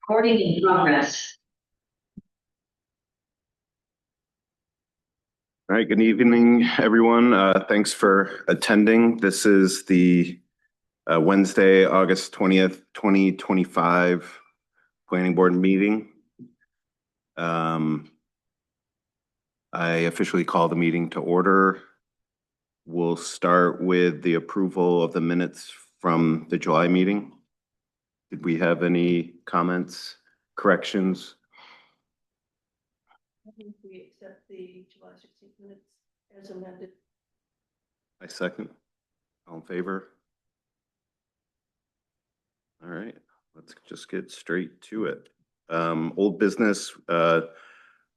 Recording in progress. All right, good evening, everyone. Thanks for attending. This is the Wednesday, August 20th, 2025 Planning Board meeting. I officially call the meeting to order. We'll start with the approval of the minutes from the July meeting. Did we have any comments, corrections? I think we accept the July 16th minutes as amended. I second. All in favor? All right, let's just get straight to it. Old business,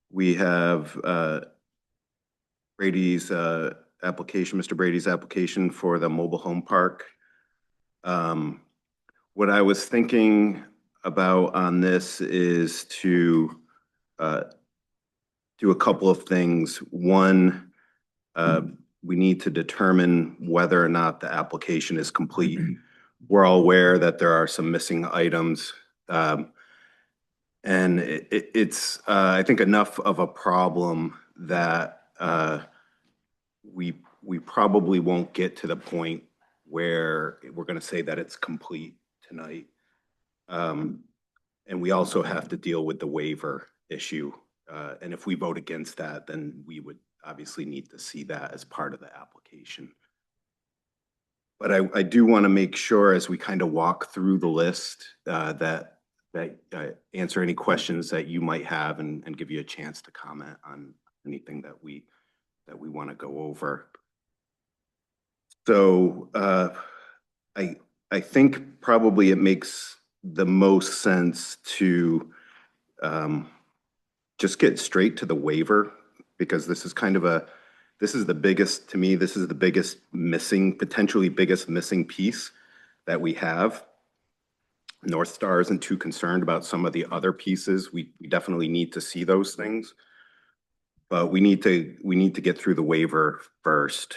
we have Brady's application, Mr. Brady's application for the mobile home park. What I was thinking about on this is to do a couple of things. One, we need to determine whether or not the application is complete. We're all aware that there are some missing items. And it's, I think, enough of a problem that we probably won't get to the point where we're going to say that it's complete tonight. And we also have to deal with the waiver issue. And if we vote against that, then we would obviously need to see that as part of the application. But I do want to make sure as we kind of walk through the list that answer any questions that you might have and give you a chance to comment on anything that we want to go over. So I think probably it makes the most sense to just get straight to the waiver, because this is kind of this is the biggest, to me, this is the biggest missing, potentially biggest missing piece that we have. North Star isn't too concerned about some of the other pieces. We definitely need to see those things, but we need to get through the waiver first.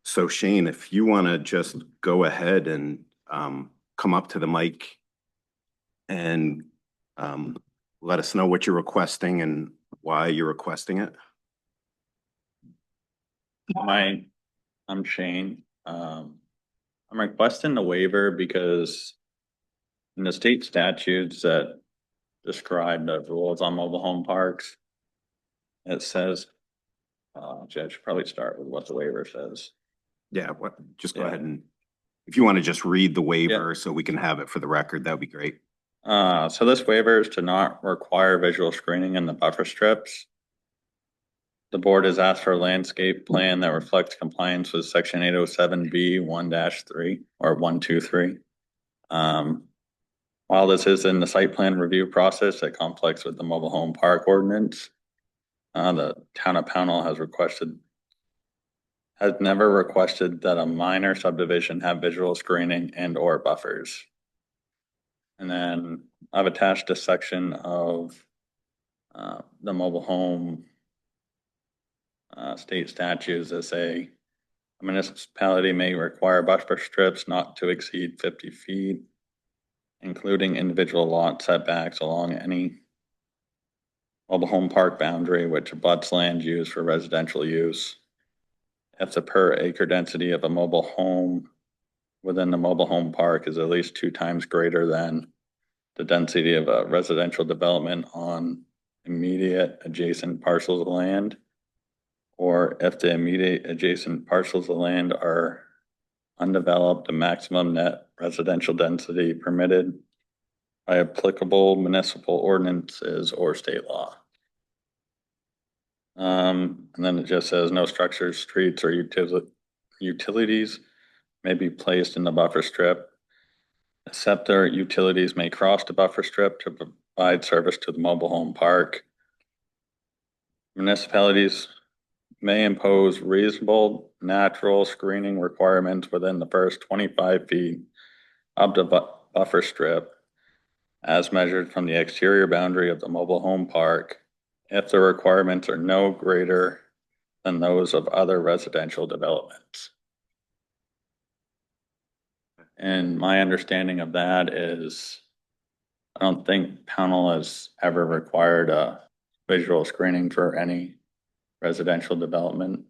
So Shane, if you want to just go ahead and come up to the mic and let us know what you're requesting and why you're requesting it. I'm Shane. I'm requesting the waiver because in the state statutes that describe the rules on mobile home parks, it says, I should probably start with what the waiver says. Yeah, just go ahead and if you want to just read the waiver. Yeah. So we can have it for the record, that would be great. So this waiver is to not require visual screening in the buffer strips. The board has asked for a landscape plan that reflects compliance with section 807B 1-3 or 123. While this is in the site plan review process, it conflicts with the mobile home park ordinance. The town of Pownell has never requested that a minor subdivision have visual screening and or buffers. And then I've attached a section of the mobile home state statutes that say a municipality may require buffer strips not to exceed 50 feet, including individual lot setbacks along any mobile home park boundary which abuts land used for residential use. If the per acre density of a mobile home within the mobile home park is at least 2 times greater than the density of a residential development on immediate adjacent parcels of land, or if the immediate adjacent parcels of land are undeveloped, the maximum net residential density permitted by applicable municipal ordinances or state law. And then it just says no structures, streets, or utilities may be placed in the buffer strip, except their utilities may cross the buffer strip to provide service to the mobile home park. Municipalities may impose reasonable natural screening requirements within the first 25 feet of the buffer strip as measured from the exterior boundary of the mobile home park if the requirements are no greater than those of other residential developments. And my understanding of that is I don't think Pownell has ever required a visual screening for any residential development.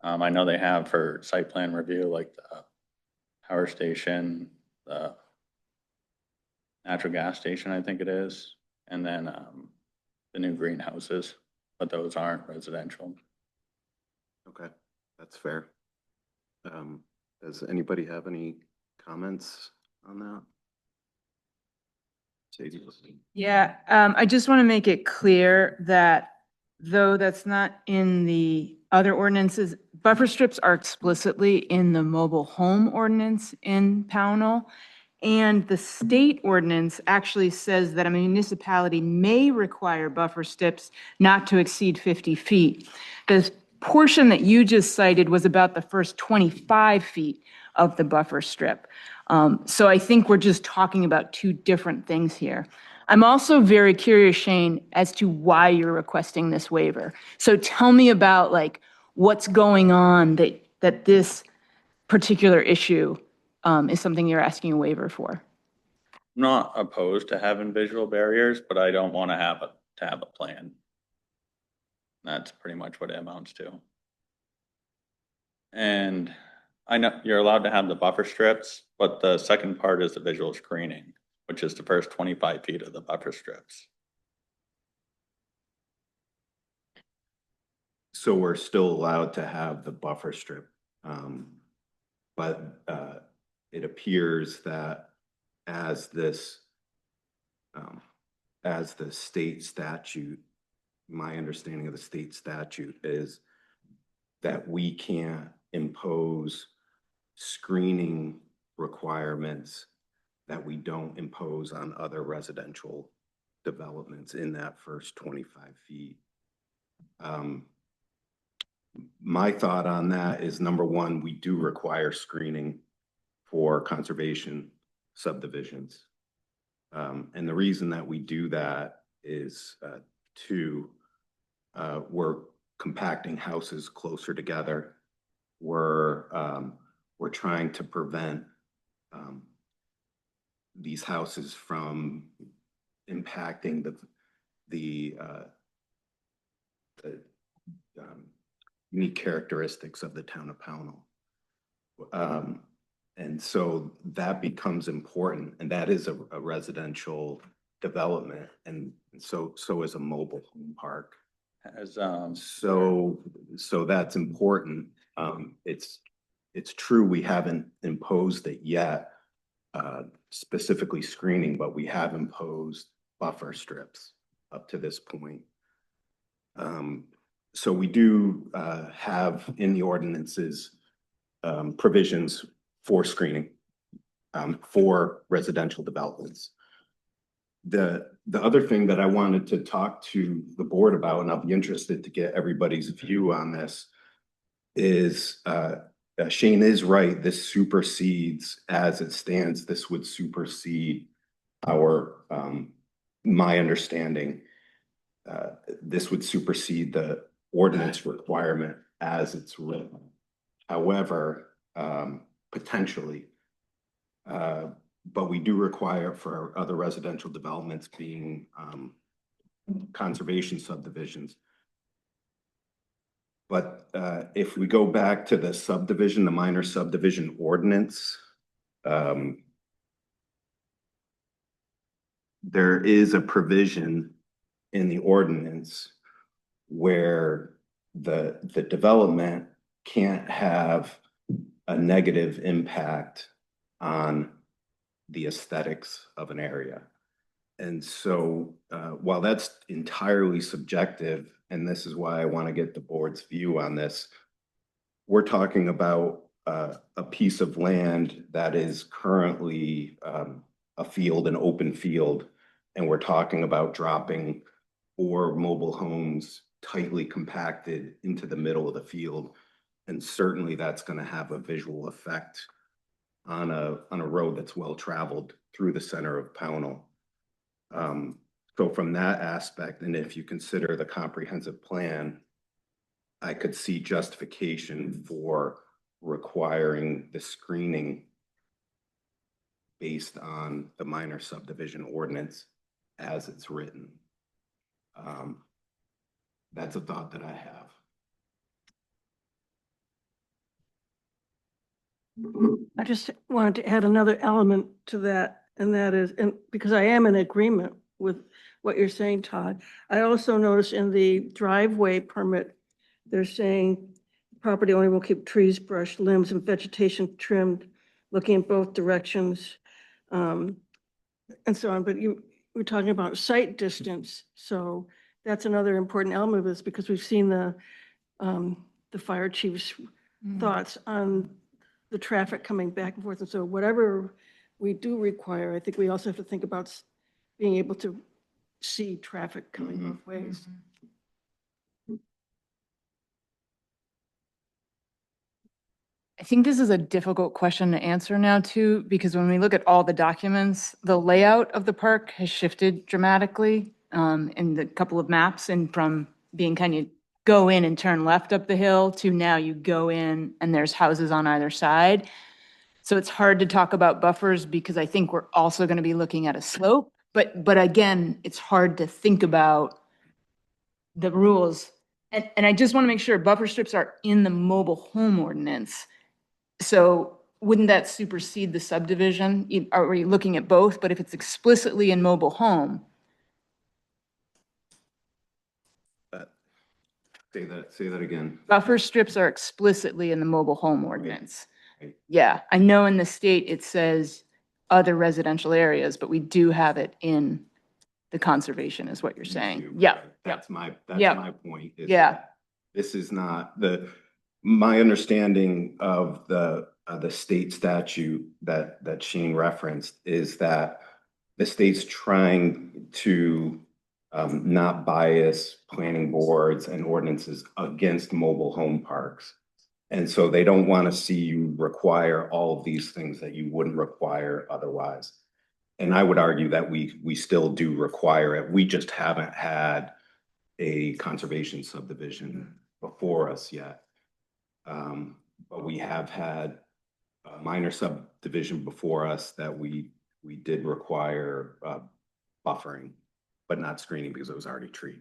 I know they have for site plan review, like the power station, the natural gas station, I think it is, and then the new greenhouses, but those aren't residential. Okay, that's fair. Does anybody have any comments on that? Sadie? Yeah, I just want to make it clear that though that's not in the other ordinances, buffer strips are explicitly in the mobile home ordinance in Pownell. And the state ordinance actually says that a municipality may require buffer strips not to exceed 50 feet. The portion that you just cited was about the first 25 feet of the buffer strip. So I think we're just talking about two different things here. I'm also very curious, Shane, as to why you're requesting this waiver. So tell me about like what's going on that this particular issue is something you're asking a waiver for. I'm not opposed to having visual barriers, but I don't want to have a plan. That's pretty much what it amounts to. And I know you're allowed to have the buffer strips, but the second part is the visual screening, which is the first 25 feet of the buffer strips. So we're still allowed to have the buffer strip. But it appears that as this, as the state statute, my understanding of the state statute is that we can't impose screening requirements that we don't impose on other residential developments in that first 25 feet. My thought on that is, number one, we do require screening for conservation subdivisions. And the reason that we do that is we're compacting houses closer together. We're trying to prevent these houses from impacting the unique characteristics of the town of Pownell. And so that becomes important, and that is a residential development, and so is a mobile home park. As So that's important. It's true we haven't imposed it yet, specifically screening, but we have imposed buffer strips up to this point. So we do have in the ordinances provisions for screening for residential developments. The other thing that I wanted to talk to the board about, and I'll be interested to get everybody's view on this, is Shane is right. This supersedes, as it stands, this would supersede our, my understanding. This would supersede the ordinance requirement as it's written. However, potentially, but we do require for other residential developments being conservation subdivisions. But if we go back to the subdivision, the minor subdivision ordinance, there is a provision in the ordinance where the development can't have a negative impact on the aesthetics of an area. And so while that's entirely subjective, and this is why I want to get the board's view on this, we're talking about a piece of land that is currently a field, an open field, and we're talking about dropping 4 mobile homes tightly compacted into the middle of the field. And certainly that's going to have a visual effect on a road that's well traveled through the center of Pownell. So from that aspect, and if you consider the comprehensive plan, I could see justification for requiring the screening based on the minor subdivision ordinance. as it's written. That's a thought that I have. I just wanted to add another element to that, and that is, and because I am in agreement with what you're saying, Todd. I also noticed in the driveway permit, they're saying property owner will keep trees, brush, limbs, and vegetation trimmed, looking in both directions, and so on. But you were talking about sight distance, so that's another important element of this, because we've seen the fire chief's thoughts on the traffic coming back and forth. And so whatever we do require, I think we also have to think about being able to see traffic coming both ways. I think this is a difficult question to answer now too, because when we look at all the documents, the layout of the park has shifted dramatically in the couple of maps, and from being kind of go in and turn left up the hill to now you go in and there's houses on either side. So it's hard to talk about buffers because I think we're also going to be looking at a slope. But again, it's hard to think about the rules. And I just want to make sure buffer strips are in the mobile home ordinance. So wouldn't that supersede the subdivision? Are we looking at both? But if it's explicitly in mobile home, Say that again. buffer strips are explicitly in the mobile home ordinance. Right. Yeah, I know in the state it says other residential areas, but we do have it in the conservation is what you're saying. You, Yeah, right. yeah, That's my Yeah. point. Is Yeah. that this is not my understanding of the state statute that Shane referenced is that the state's trying to not bias planning boards and ordinances against mobile home parks. And so they don't want to see you require all of these things that you wouldn't require otherwise. And I would argue that we still do require it. We just haven't had a conservation subdivision before us yet. But we have had a minor subdivision before us that we did require buffering, but not screening because it was already treed.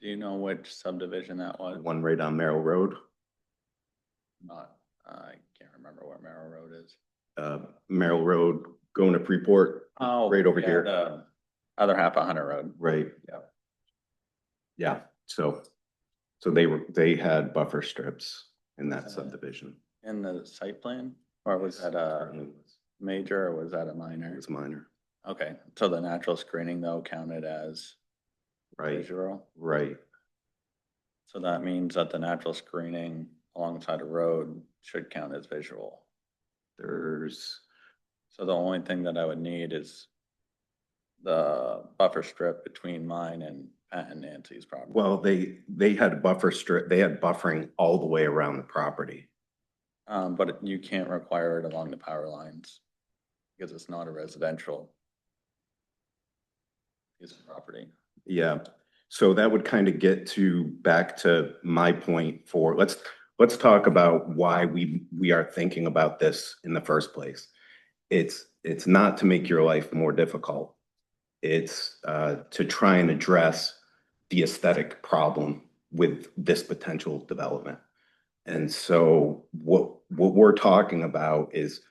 Do you know which subdivision that was? One right on Merrill Road. Not, I can't remember where Merrill Road is. Merrill Road going to Freeport. Oh, Right over yeah, here. the other half of Hunter Road. Right. Yeah. Yeah. So they had buffer strips in that subdivision. In the site plan, or was that a Certainly was. major or was that a It minor? was minor. Okay, so the natural screening though counted as Right. visual? Right. So that means that the natural screening alongside a road should count as visual. There's, So the only thing that I would need is the buffer strip between mine and Pat and Nancy's property. well, they had a buffer strip, they had buffering all the way around the property. But you can't require it along the power lines because it's not a residential piece of property. Yeah. So that would kind of get back to my point for, let's talk about why we are thinking about this in the first place. It's not to make your life more difficult. It's to try and address the aesthetic problem with this potential development. And so what we're talking about is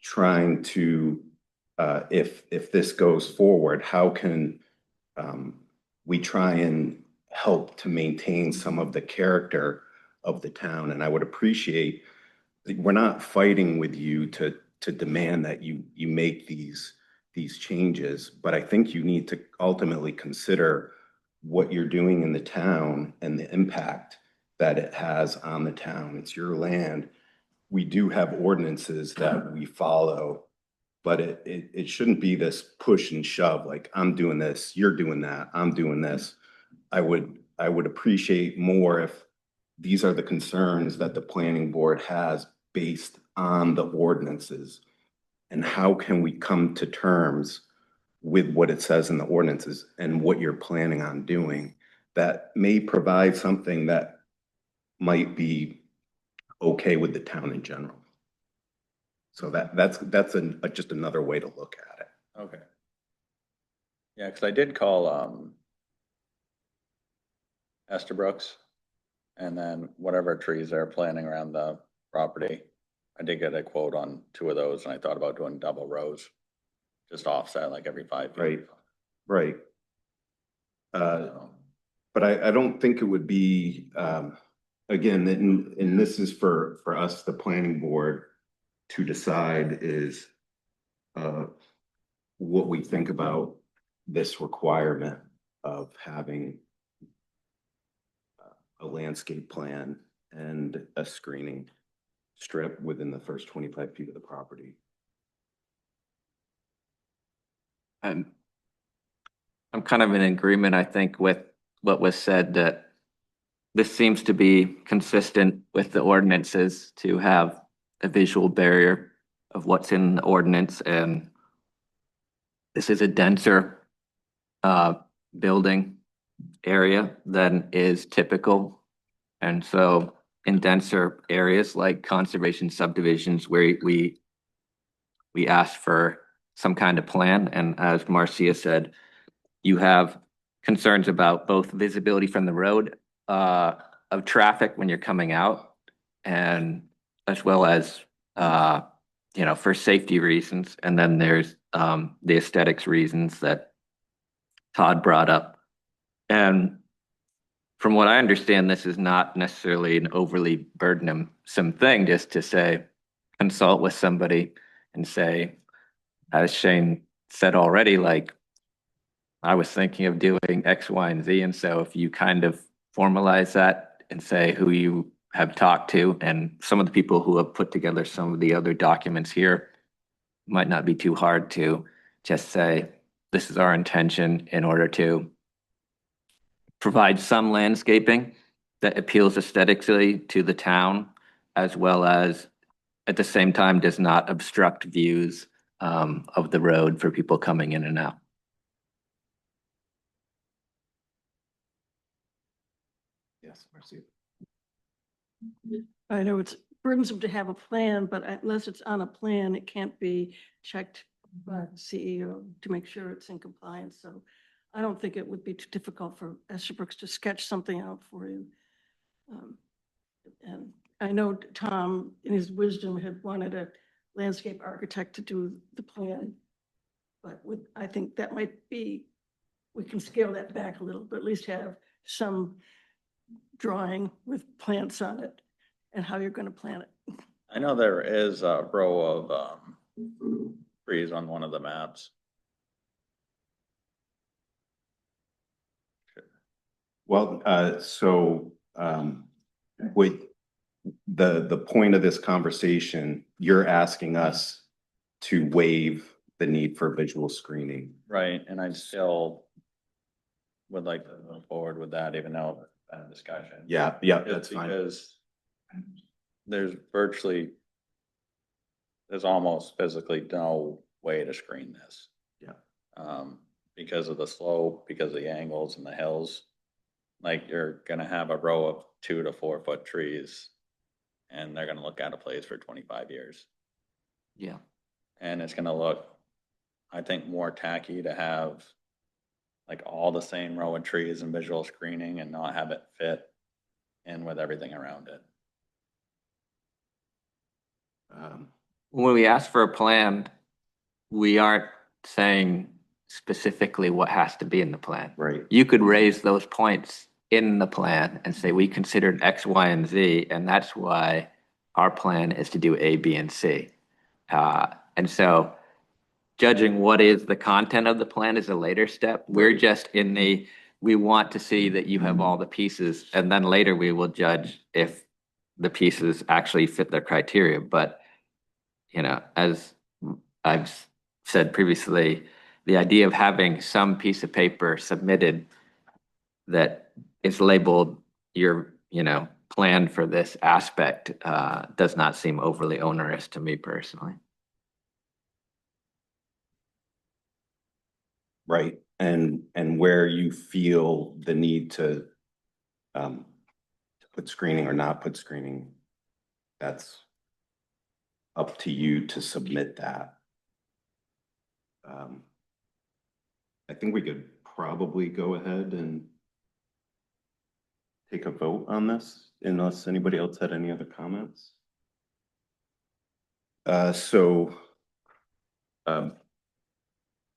trying to, if this goes forward, how can we try and help to maintain some of the character of the town? And I would appreciate, we're not fighting with you to demand that you make these changes, but I think you need to ultimately consider what you're doing in the town and the impact that it has on the town. It's your land. We do have ordinances that we follow, but it shouldn't be this push and shove, like I'm doing this, you're doing that, I'm doing this. I would appreciate more if these are the concerns that the planning board has based on the ordinances. And how can we come to terms with what it says in the ordinances and what you're planning on doing that may provide something that might be okay with the town in general. So that's just another way to look at it. Okay. Yeah, because I did call, Estabrooks, and then whatever trees they're planting around the property. I did get a quote on 2 of those, and I thought about doing double rows, just offset like every 5 feet. Right. Right. So, But I don't think it would be, again, and this is for us, the planning board, to decide is what we think about this requirement of having a landscape plan and a screening strip within the first 25 feet of the property. I'm kind of in agreement, I think, with what was said, that this seems to be consistent with the ordinances to have a visual barrier of what's in the ordinance, and this is a denser building area than is typical. And so in denser areas like conservation subdivisions where we ask for some kind of plan, and as Marcia said, you have concerns about both visibility from the road of traffic when you're coming out, and as well as for safety reasons. And then there's the aesthetics reasons that Todd brought up. And from what I understand, this is not necessarily an overly burdensome thing, just to say, consult with somebody and say, as Shane said already, like, I was thinking of doing X, Y, and Z. And so if you kind of formalize that and say who you have talked to, and some of the people who have put together some of the other documents here, might not be too hard to just say, this is our intention in order to provide some landscaping that appeals aesthetically to the town, as well as at the same time does not obstruct views of the road for people coming in and out. Yes, Marcia. I know it's burdensome to have a plan, but unless it's on a plan, it can't be checked by the CEO to make sure it's in compliance. So I don't think it would be too difficult for Estabrooks to sketch something out for you. And I know Tom, in his wisdom, had wanted a landscape architect to do the plan. But I think that might be, we can scale that back a little, but at least have some drawing with plants on it and how you're going to plant it. I know there is a row of trees on one of the maps. Well, with the point of this conversation, you're asking us to waive the need for visual screening. Right, and I still would like to move forward with that, even though that discussion. Yeah, Just that's fine. because there's almost physically no way to screen this. Yeah. Because of the slope, because of the angles and the hills. Like, you're gonna have a row of 2 to 4 foot trees, and they're gonna look out of place for 25 years. Yeah. And it's gonna look, I think, more tacky to have like all the same row of trees and visual screening and not have it fit in with everything around it. When we ask for a plan, we aren't saying specifically what has to be in the plan. Right. You could raise those points in the plan and say, we considered X, Y, and Z, and that's why our plan is to do A, B, and C. And so judging what is the content of the plan is a later step. We're just we want to see that you have all the pieces, and then later we will judge if the pieces actually fit their criteria. But, as I've said previously, the idea of having some piece of paper submitted that is labeled your, plan for this aspect does not seem overly onerous to me personally. Right. And where you feel the need to put screening or not put screening, that's up to you to submit that. think we could probably go ahead and take a vote on this unless anybody else had any other comments. So,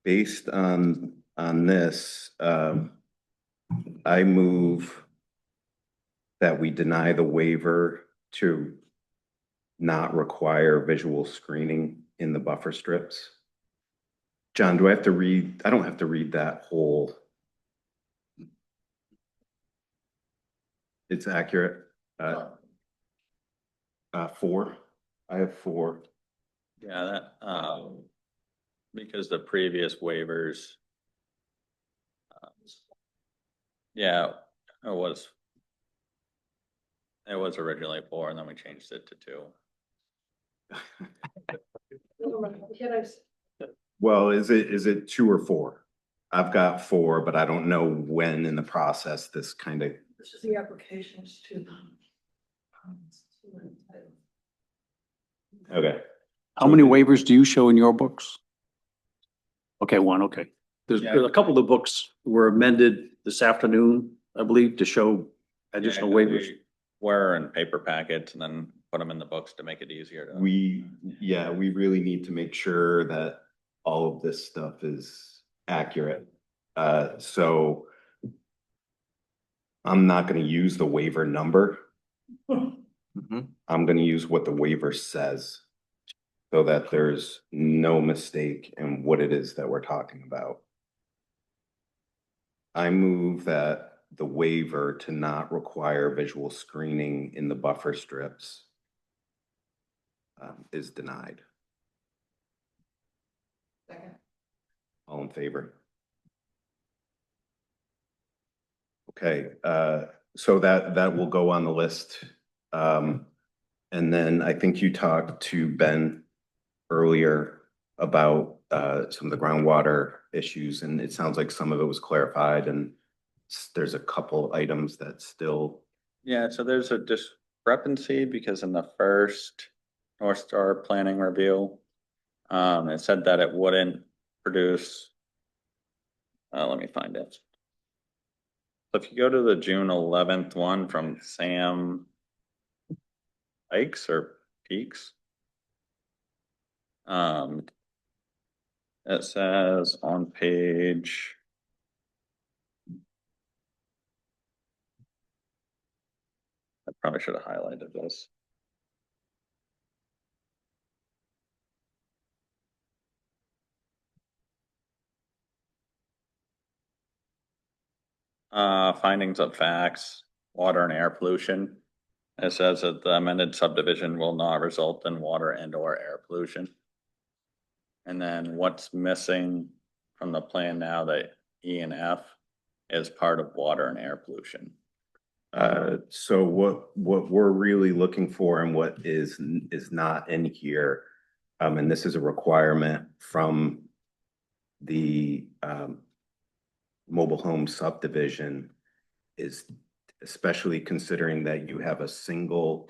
based on this, I move that we deny the waiver to not require visual screening in the buffer strips. John, do I have to read? I don't have to read that whole. It's accurate. 4. I have 4. Yeah, because the previous waivers. Yeah, it was. It was originally 4 and then we changed it to 2. Well, is it 2 or 4? I've got 4, but I don't know when in the process this kind of. This is the applications to. Okay. How many waivers do you show in your books? Okay, 1, okay. There's a couple of the books were amended this afternoon, I believe, to show additional waivers. Were in paper packets and then put them in the books to make it easier to. We really need to make sure that all of this stuff is accurate. So I'm not gonna use the waiver number. Mhm. I'm gonna use what the waiver says so that there's no mistake in what it is that we're talking about. I move that the waiver to not require visual screening in the buffer strips is denied. Second. All in favor? Okay, so that will go on the list. And then I think you talked to Ben earlier about some of the groundwater issues, and it sounds like some of it was clarified, and there's a couple items that still. Yeah, so there's a discrepancy because in the first North Star planning review, it said that it wouldn't produce. Let me find it. So if you go to the June 11th one from Sam Pikes or Peaks. It says on page. I probably should have highlighted this. Findings of facts, water and air pollution. It says that the amended subdivision will not result in water and or air pollution. And then what's missing from the plan now that E and F is part of water and air pollution. So what we're really looking for and what is not in here, and this is a requirement from the mobile home subdivision, is especially considering that you have a single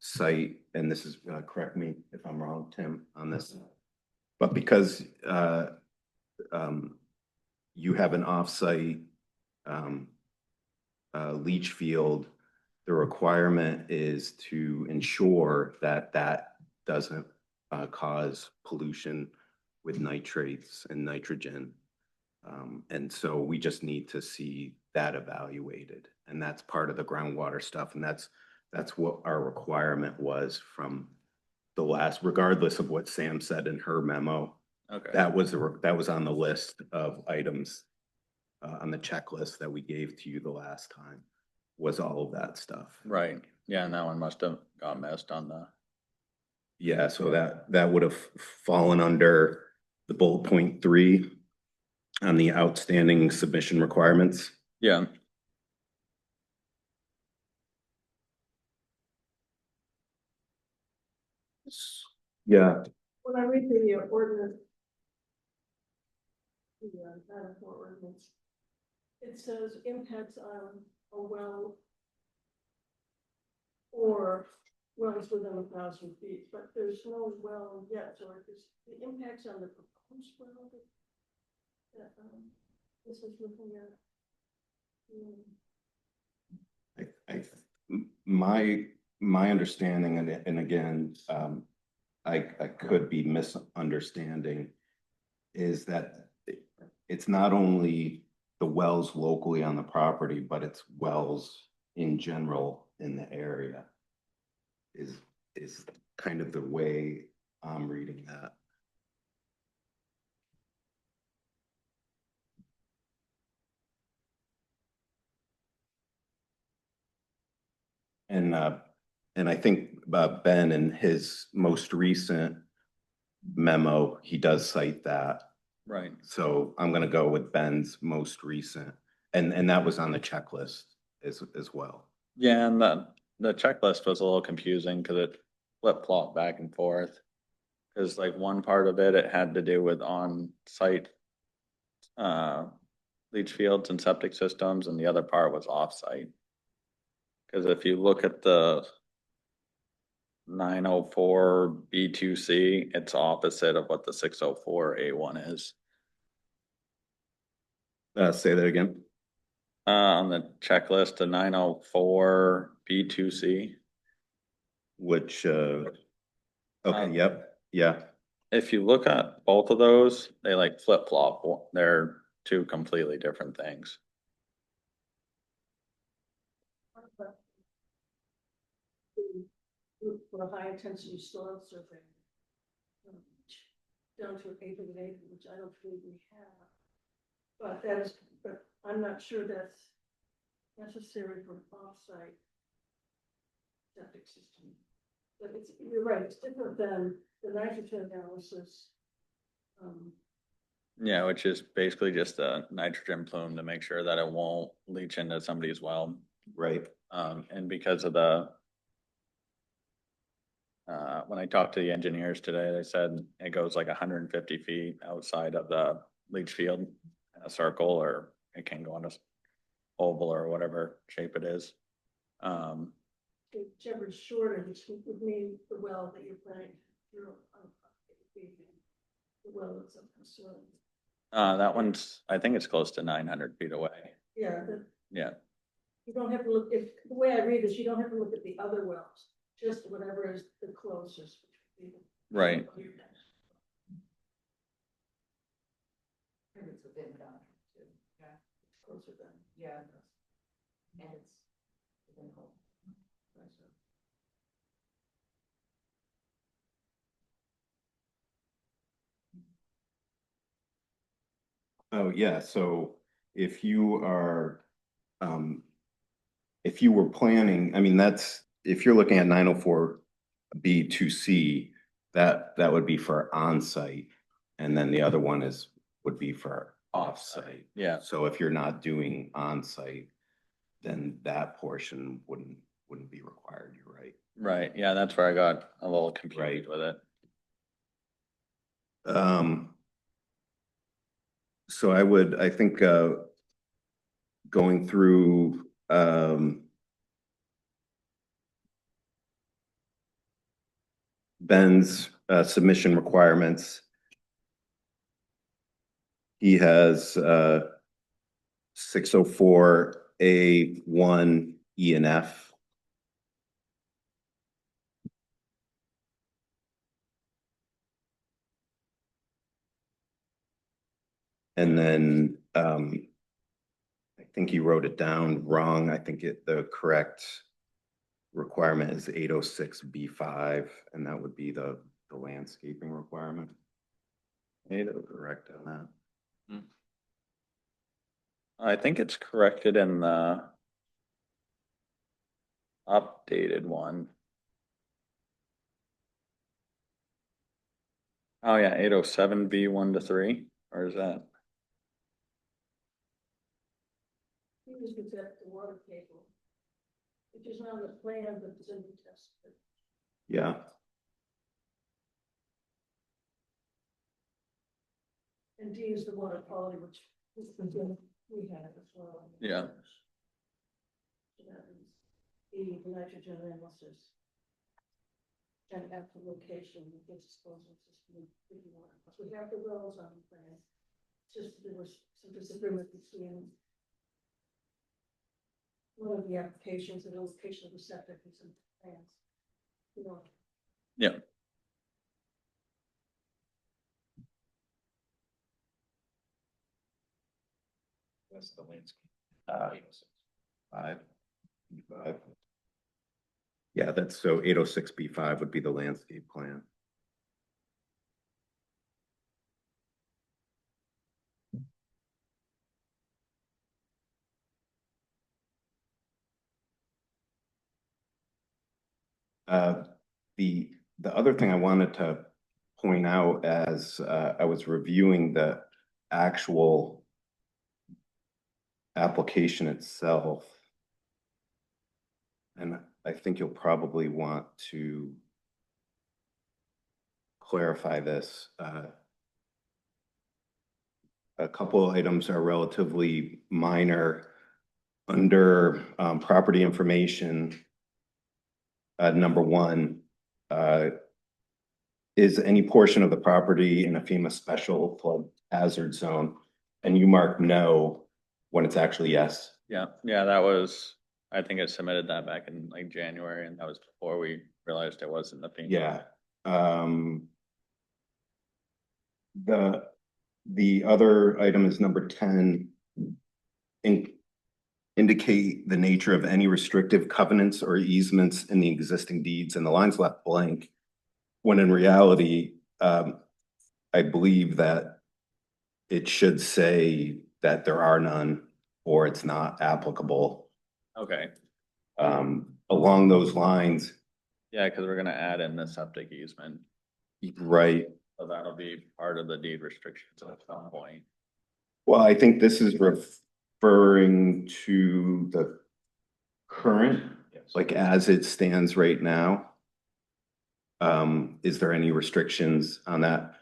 site, and this is, correct me if I'm wrong, Tim, on this, but because you have an offsite leach field, the requirement is to ensure that that doesn't cause pollution with nitrates and nitrogen. And so we just need to see that evaluated, and that's part of the groundwater stuff, and that's what our requirement was from the last, regardless of what Sam said in her memo. Okay. That was on the list of items on the checklist that we gave to you the last time, was all of that stuff. Right. Yeah, and that one must have got missed on the. Yeah, so that would have fallen under the bullet point 3 on the outstanding submission requirements. Yeah. Yeah. When I read the ordinance. Not a ordinance. It says impacts on a well. Or wells within 1,000 feet, but there's no well yet, so it's the impacts on the proposed well. This is looking at. My understanding, and again, I could be misunderstanding, is that it's not only the wells locally on the property, but it's wells in general in the area. Is kind of the way I'm reading that. And I think Ben in his most recent memo, he does cite that. Right. So I'm gonna go with Ben's most recent, and that was on the checklist as well. Yeah, and the checklist was a little confusing because it flip-flopped back and forth. Cause like one part of it, it had to do with on-site leach fields and septic systems, and the other part was off-site. Cause if you look at the 904 B2C, it's opposite of what the 604 A1 is. Say that again. On the checklist, the 904 B2C. Which, okay, Um, yep, yeah, If you look at both of those, they like flip flop. They're two completely different things. For a high intensity soil survey. Down to an acre of an acre, which I don't believe we have. But that is, but I'm not sure that's necessary for an offsite septic system. But it's, you're right, it's different than the nitrogen analysis. Yeah, which is basically just a nitrogen plume to make sure that it won't leach into somebody's well. right. And because of when I talked to the engineers today, they said it goes like 150 feet outside of the leach field in a circle, or it can go on a oval or whatever shape it is. Whichever is shorter, which would mean the well that you're planning to drill. The well that's of concern. That one's, I think it's close to 900 feet away. Yeah, Yeah, you don't have to look, if, the way I read this, you don't have to look at the other wells, just whatever is the closest. right. And it's within boundary too. Yeah. It's closer than. Yeah. And it's within home. Oh, yeah, so if you are, if you were planning, I mean, that's, if you're looking at 904 B2C, that would be for on-site. And then the other one would be for off-site. Yeah, So if you're not doing on-site, then that portion wouldn't be required, you're right. right. Yeah, that's where I got a little confused Right. with it. So I think, going through, Ben's, submission requirements. He has, 604 A1 E and F. And then, I think you wrote it down wrong. I think the correct requirement is 806 B5, and that would be the landscaping requirement. Correct on that. I think it's corrected in the updated one. Oh yeah, 807 B 1 to 3, or is that? He was at the water table, which is on the plan, but it's in the test. Yeah, And D is the water quality, which we had as well. Yeah. So that is the nitrogen analysis. And F the location, the disposal system. We have the wells on the plan. just there was some disagreement between one of the applications and the location of the septic and some plans. You know, Yeah. That's the landscape. Five. Five. Yeah, that's so 806B5 would be the landscape plan. Uh, the other thing I wanted to point out as I was reviewing the actual application itself, and I think you'll probably want to clarify this. A couple of items are relatively minor. Under property information, number one, is any portion of the property in a FEMA special flood hazard zone? And you mark no when it's actually yes. Yeah, that was, I think I submitted that back in like January, and that was before we realized it wasn't the FEMA. Yeah. The other item is number 10. Indicate the nature of any restrictive covenants or easements in the existing deeds, and the line's left blank. When in reality, I believe that it should say that there are none or it's not applicable. Okay, Along those lines, yeah, because we're gonna add in the septic easement, right? so that'll be part of the deed restrictions at some point. Well, I think this is referring to the current, like as it stands right now. Is there any restrictions on that?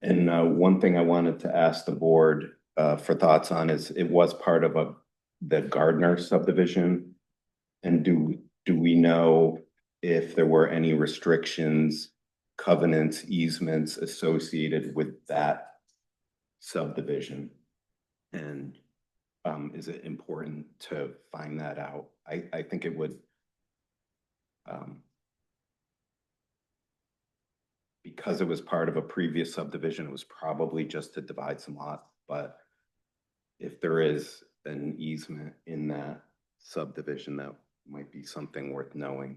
And one thing I wanted to ask the board for thoughts on is it was part of the Gardner subdivision. And do we know if there were any restrictions, covenants, easements associated with that subdivision? And is it important to find that out? I think it would. Because it was part of a previous subdivision, it was probably just to divide some lots, but if there is an easement in that subdivision, that might be something worth knowing.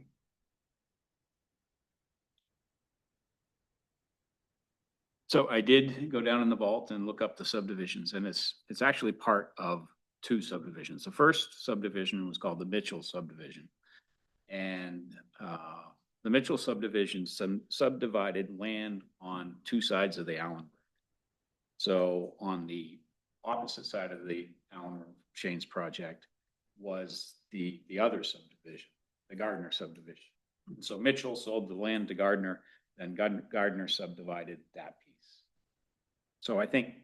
So I did go down in the vault and look up the subdivisions, and it's actually part of two subdivisions. The first subdivision was called the Mitchell subdivision. And the Mitchell subdivision subdivided land on two sides of the Allen. So on the opposite side of the Allen Shanes project was the other subdivision, the Gardner subdivision. So Mitchell sold the land to Gardner, and Gardner subdivided that piece. So I think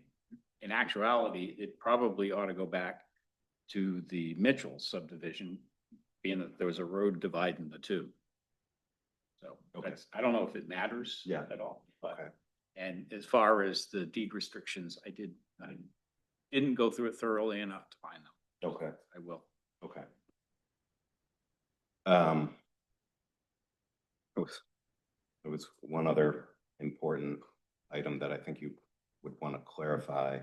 in actuality, it probably ought to go back to the Mitchell subdivision, being that there was a road dividing the two. So that's, I don't know if it matters at all, but, and as far as the deed restrictions, I didn't go through it thoroughly enough to find them. Okay. I will. Okay. There was one other important item that I think you would want to clarify.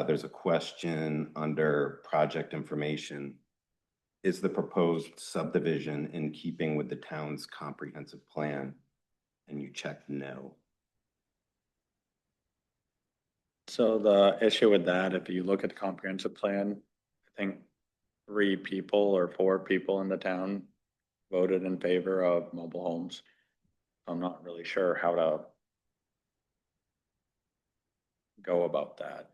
There's a question under project information. Is the proposed subdivision in keeping with the town's comprehensive plan? And you checked no. So the issue with that, if you look at the comprehensive plan, I think 3 people or 4 people in the town voted in favor of mobile homes. I'm not really sure how to go about that.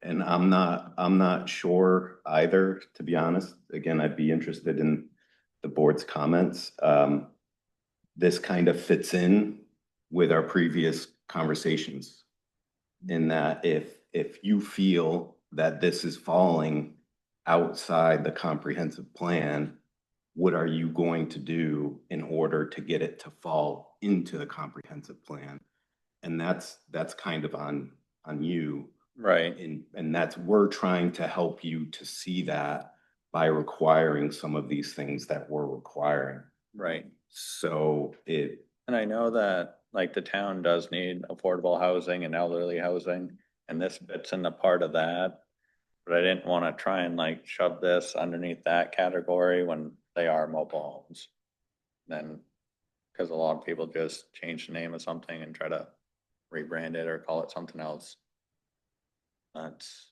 And I'm not sure either, to be honest. Again, I'd be interested in the board's comments. This kind of fits in with our previous conversations in that if you feel that this is falling outside the comprehensive plan, what are you going to do in order to get it to fall into the comprehensive plan? And that's kind of on you. Right, And that's, we're trying to help you to see that by requiring some of these things that we're requiring. right. So And I know that like the town does need affordable housing and elderly housing, and this fits in the part of that. But I didn't want to try and like shove this underneath that category when they are mobile homes. Then, because a lot of people just change the name of something and try to rebrand it or call it something else. That's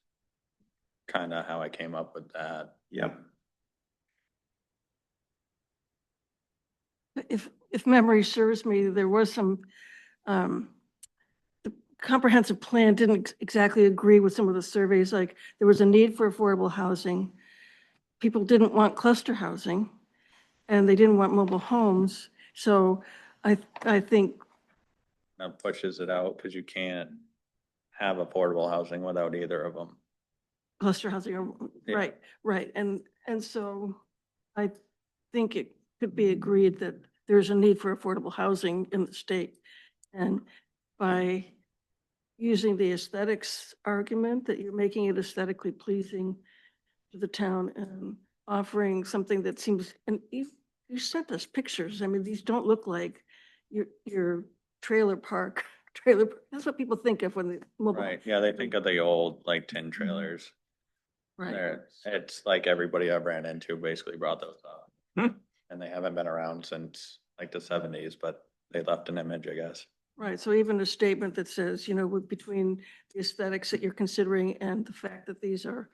kind of how I came up with that. yeah, If memory serves me, there was some, the comprehensive plan didn't exactly agree with some of the surveys, like there was a need for affordable housing. People didn't want cluster housing and they didn't want mobile homes. So I think, That pushes it out because you can't have affordable housing without either of them. cluster housing, Yeah. right. And so I think it could be agreed that there's a need for affordable housing in the state. And by using the aesthetics argument, that you're making it aesthetically pleasing to the town and offering something that seems, and you sent us pictures. I mean, these don't look like your trailer park, that's what people think of when they mobile. Right, yeah, they think of the old like tin trailers. Right. It's like everybody I've ran into basically brought those up. Hmm. And they haven't been around since like the 70s, but they left an image, I guess. Right, so even a statement that says, between the aesthetics that you're considering and the fact that these are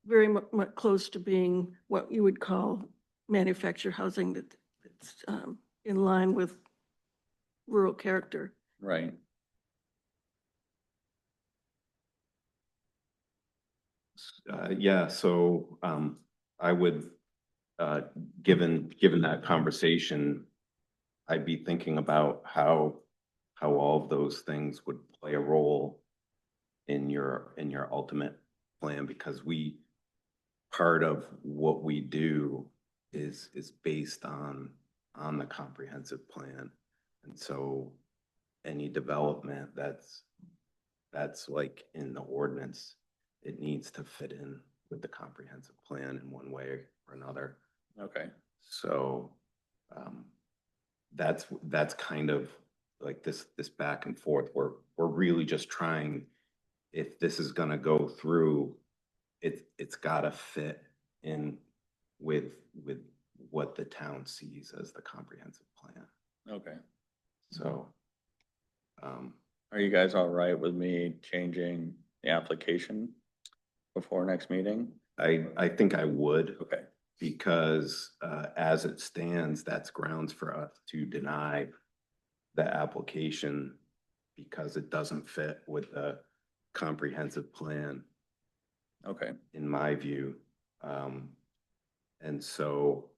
very much close to being what you would call manufactured housing that's in line with rural character. Right, yeah, so, I would, given that conversation, I'd be thinking about how all of those things would play a role in your ultimate plan, because part of what we do is based on the comprehensive plan. And so any development that's like in the ordinance, it needs to fit in with the comprehensive plan in one way or another. okay, So, that's kind of like this back and forth. We're really just trying, if this is gonna go through, it's gotta fit in with what the town sees as the comprehensive plan. okay. So, Are you guys all right with me changing the application before next meeting? I think I would, Okay, because, as it stands, that's grounds for us to deny the application because it doesn't fit with the comprehensive plan, okay, in my view. And so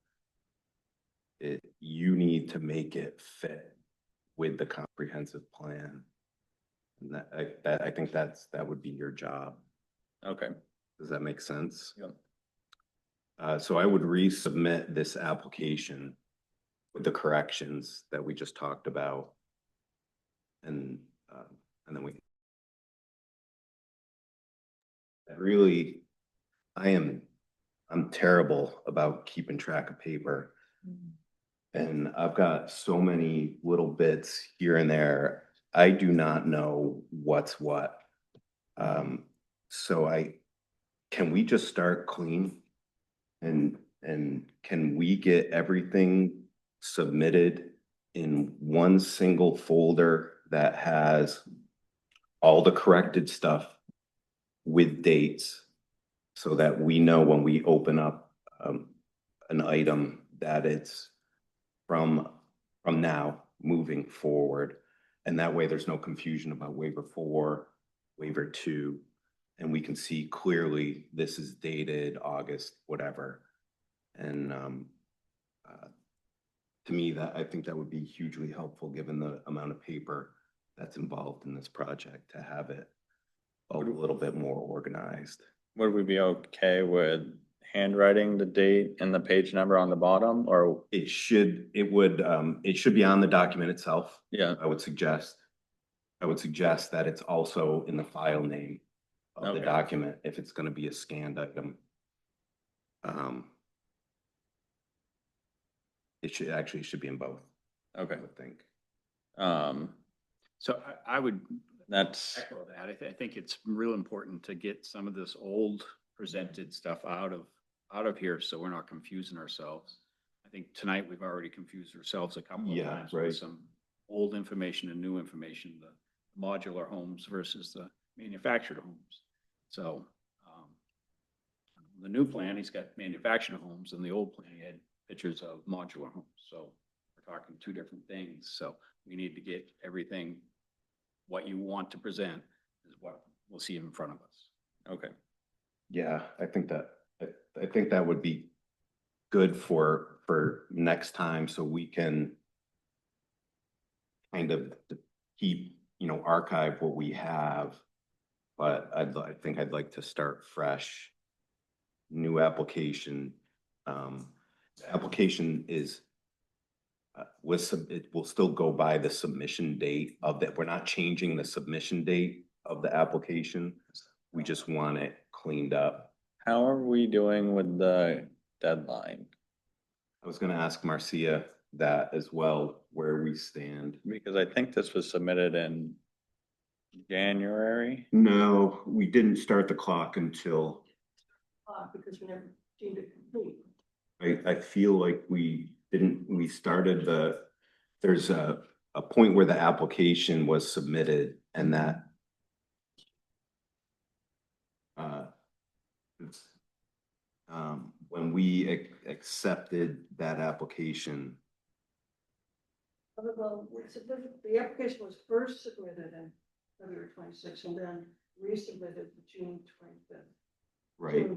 you need to make it fit with the comprehensive plan. And I think that would be your job. okay. Does that make sense? Yep. So I would resubmit this application with the corrections that we just talked about. And then I'm terrible about keeping track of paper. And I've got so many little bits here and there. I do not know what's what. So can we just start clean? And can we get everything submitted in one single folder that has all the corrected stuff with dates, so that we know when we open up an item that it's from now moving forward? And that way there's no confusion about waiver 4, waiver 2, and we can see clearly this is dated August, whatever. And to me, I think that would be hugely helpful, given the amount of paper that's involved in this project, to have it a little bit more organized. Would we be okay with handwriting the date and the page number on the bottom, or, It should be on the document itself. yeah, I would suggest that it's also in the file name of the Okay. document if it's gonna be a scanned item. It should be in both, okay. I would think. So I would That's, echo that. I think it's real important to get some of this old presented stuff out of here, so we're not confusing ourselves. I think tonight we've already confused ourselves a couple of Yeah, times right. with some old information and new information, the modular homes versus the manufactured homes. So, the new plan, he's got manufactured homes, and the old plan, he had pictures of modular homes. So we're talking two different things. So we need to get everything, what you want to present is what we'll see in front of us. okay. Yeah, I think that would be good for next time, so we can kind of keep, archive what we have. But I think I'd like to start fresh. New application. The application is it will still go by the submission date of that. We're not changing the submission date of the application. We just want it cleaned up. How are we doing with the deadline? I was gonna ask Marcia that as well, where we stand. Because I think this was submitted in January. No, we didn't start the clock until, Because we never deemed it complete. I feel like we started there's a point where the application was submitted and that when we accepted that application, Well, the application was first submitted in February 26th and then resubmitted June 25th. right?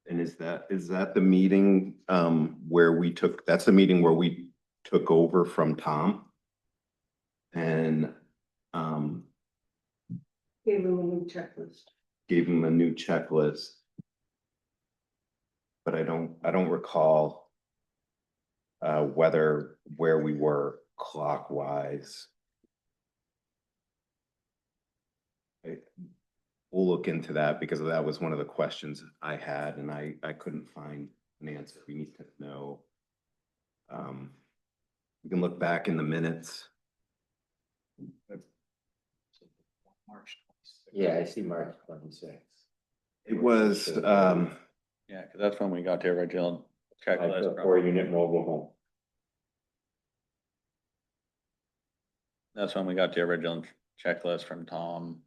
And is that the meeting that's the meeting where we took over from Tom? And Gave them a new checklist. gave him a new checklist. But I don't recall where we were clockwise. We'll look into that because that was one of the questions I had and I couldn't find an answer. We need to know. We can look back in the minutes. March 26th. Yeah, I see March 26th. It was, Yeah, because that's when we got the original checklist. from- 4-unit mobile home. That's when we got the original checklist from Tom.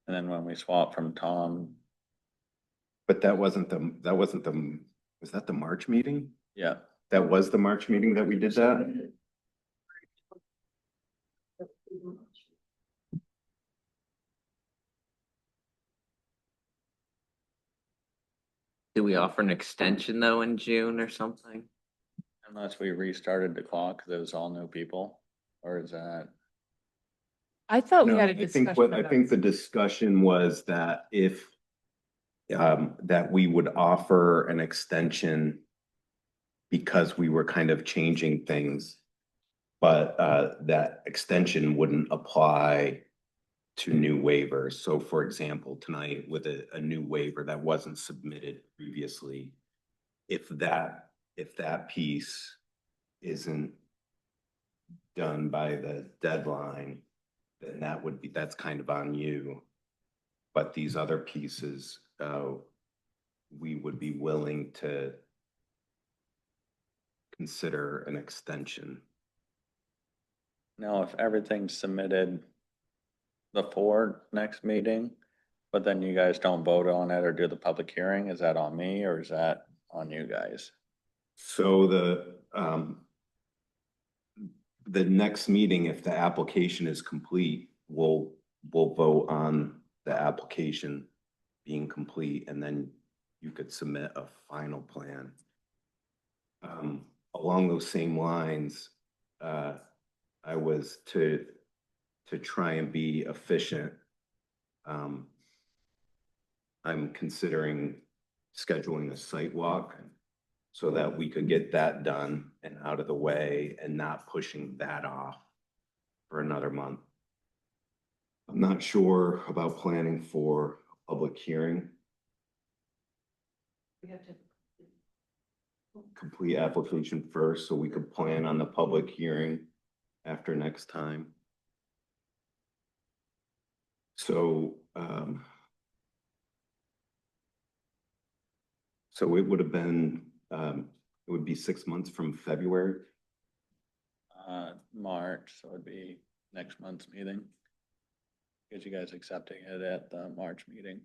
And then when we swapped from Tom, but was that the March meeting? yeah, That was the March meeting that we did that? Do we offer an extension though in June or something? unless we restarted the clock, because it was all new people, or is that? I thought we No, had a I think discussion I about. think the discussion was that if that we would offer an extension because we were kind of changing things, but that extension wouldn't apply to new waivers. So for example, tonight with a new waiver that wasn't submitted previously, if that piece isn't done by the deadline, then that's kind of on you. But these other pieces, we would be willing to consider an extension. No, if everything's submitted before next meeting, but then you guys don't vote on it or do the public hearing, is that on me or is that on you guys? So the next meeting, if the application is complete, we'll vote on the application being complete, and then you could submit a final plan. Along those same lines, I was to try and be efficient. I'm considering scheduling a site walk so that we could get that done and out of the way and not pushing that off for another month. I'm not sure about planning for a public hearing, We have to. complete application first, so we could plan on the public hearing after next time. So, so it would have been, it would be 6 months from February. March, so it'd be next month's meeting. Because you guys accepting it at the March meeting.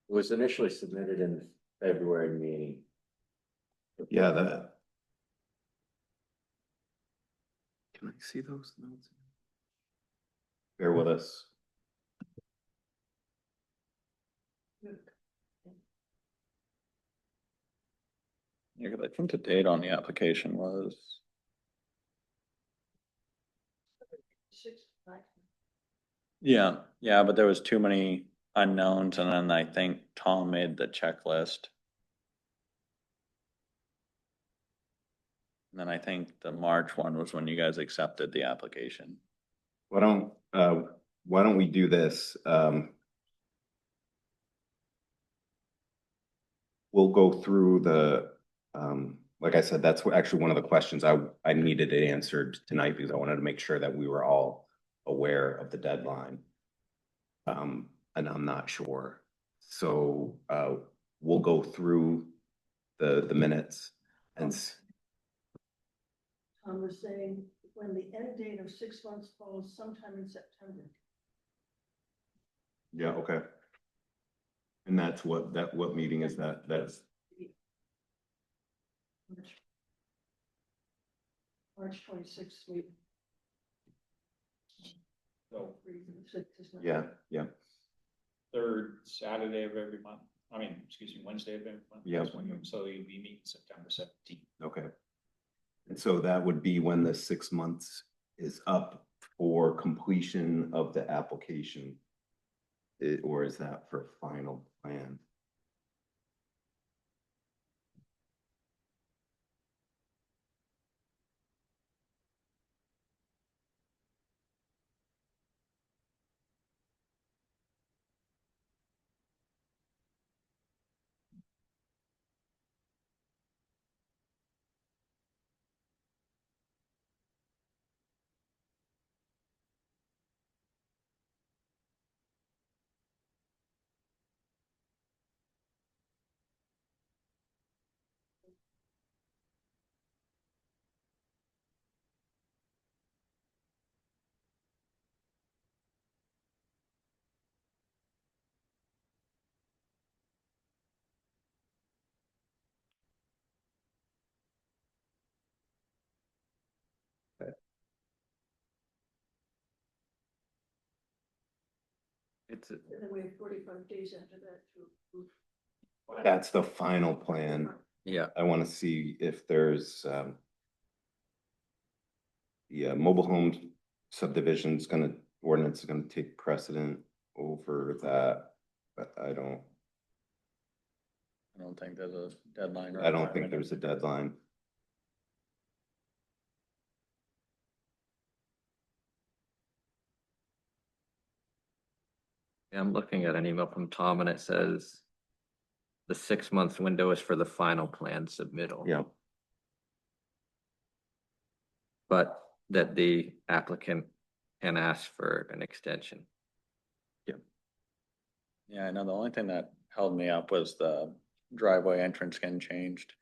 It was initially submitted in the February meeting. Yeah, that. Can I see those notes? Bear with us. Yeah, 'cause I think the date on the application was, yeah, but there was too many unknowns, and then I think Tom made the checklist. And then I think the March one was when you guys accepted the application. Why don't we do this? We'll go through the, like I said, that's actually one of the questions I needed answered tonight because I wanted to make sure that we were all aware of the deadline. And I'm not sure. So, we'll go through the minutes and. Tom was saying when the end date of 6 months falls sometime in September. Yeah, okay. And that's what meeting is that? That's, March 26th week. So yeah. third Saturday of every month, Wednesday of every month. Yeah. That's when so you'll be meeting September 17th. Okay. And so that would be when the 6 months is up for completion of the application. Or is that for final plan? It's, And then we have 45 days after that to approve. that's the final plan. Yeah, I want to see if there's, the mobile home subdivision's ordinance is gonna take precedent over that, but I don't think there's a deadline. think requirement. there's a deadline. I'm looking at an email from Tom and it says the 6 month window is for the final plan submittal. Yeah, But that the applicant can ask for an extension. Yeah, I know the only thing that held me up was the driveway entrance getting changed.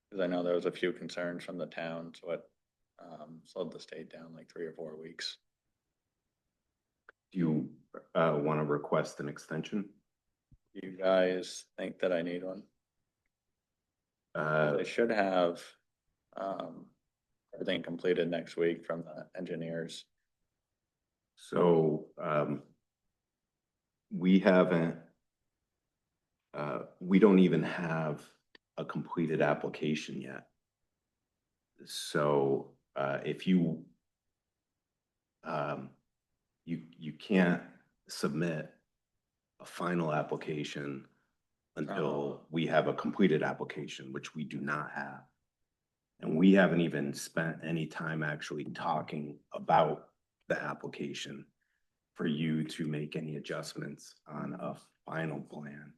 Cause I know there was a few concerns from the town, so it slowed the state down like 3 or 4 weeks. do you want to request an extension? Do you guys think that I need one? Uh, I should have everything completed next week from the engineers. So, we haven't, we don't even have a completed application yet. So, if you, you can't submit a final application until we have a completed application, which we do not have. And we haven't even spent any time actually talking about the application for you to make any adjustments on a final plan.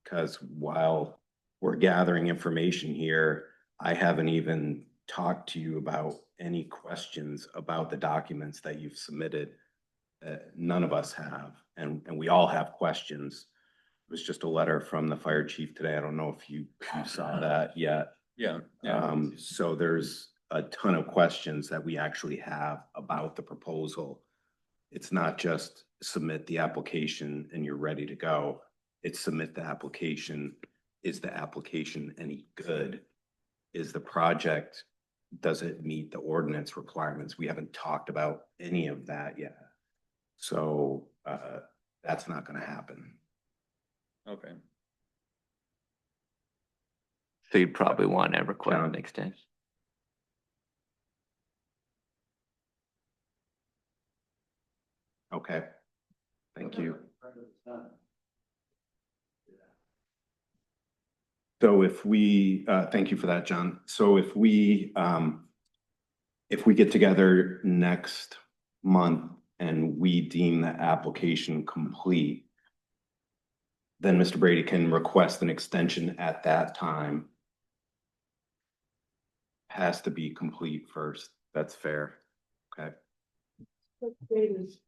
Because while we're gathering information here, I haven't even talked to you about any questions about the documents that you've submitted. None of us have, and we all have questions. It was just a letter from the fire chief today. I don't know if you saw that yet. Yeah. So there's a ton of questions that we actually have about the proposal. It's not just submit the application and you're ready to go. It's submit the application. Is the application any good? Is the project, does it meet the ordinance requirements? We haven't talked about any of that yet. So that's not gonna happen. Okay. So you'd probably want to request John. an extension. Okay. Thank you. So if we, thank you for that, John. So if we get together next month and we deem the application complete, then Mr. Brady can request an extension at that time. Has to be complete first. That's fair. Okay. What date is-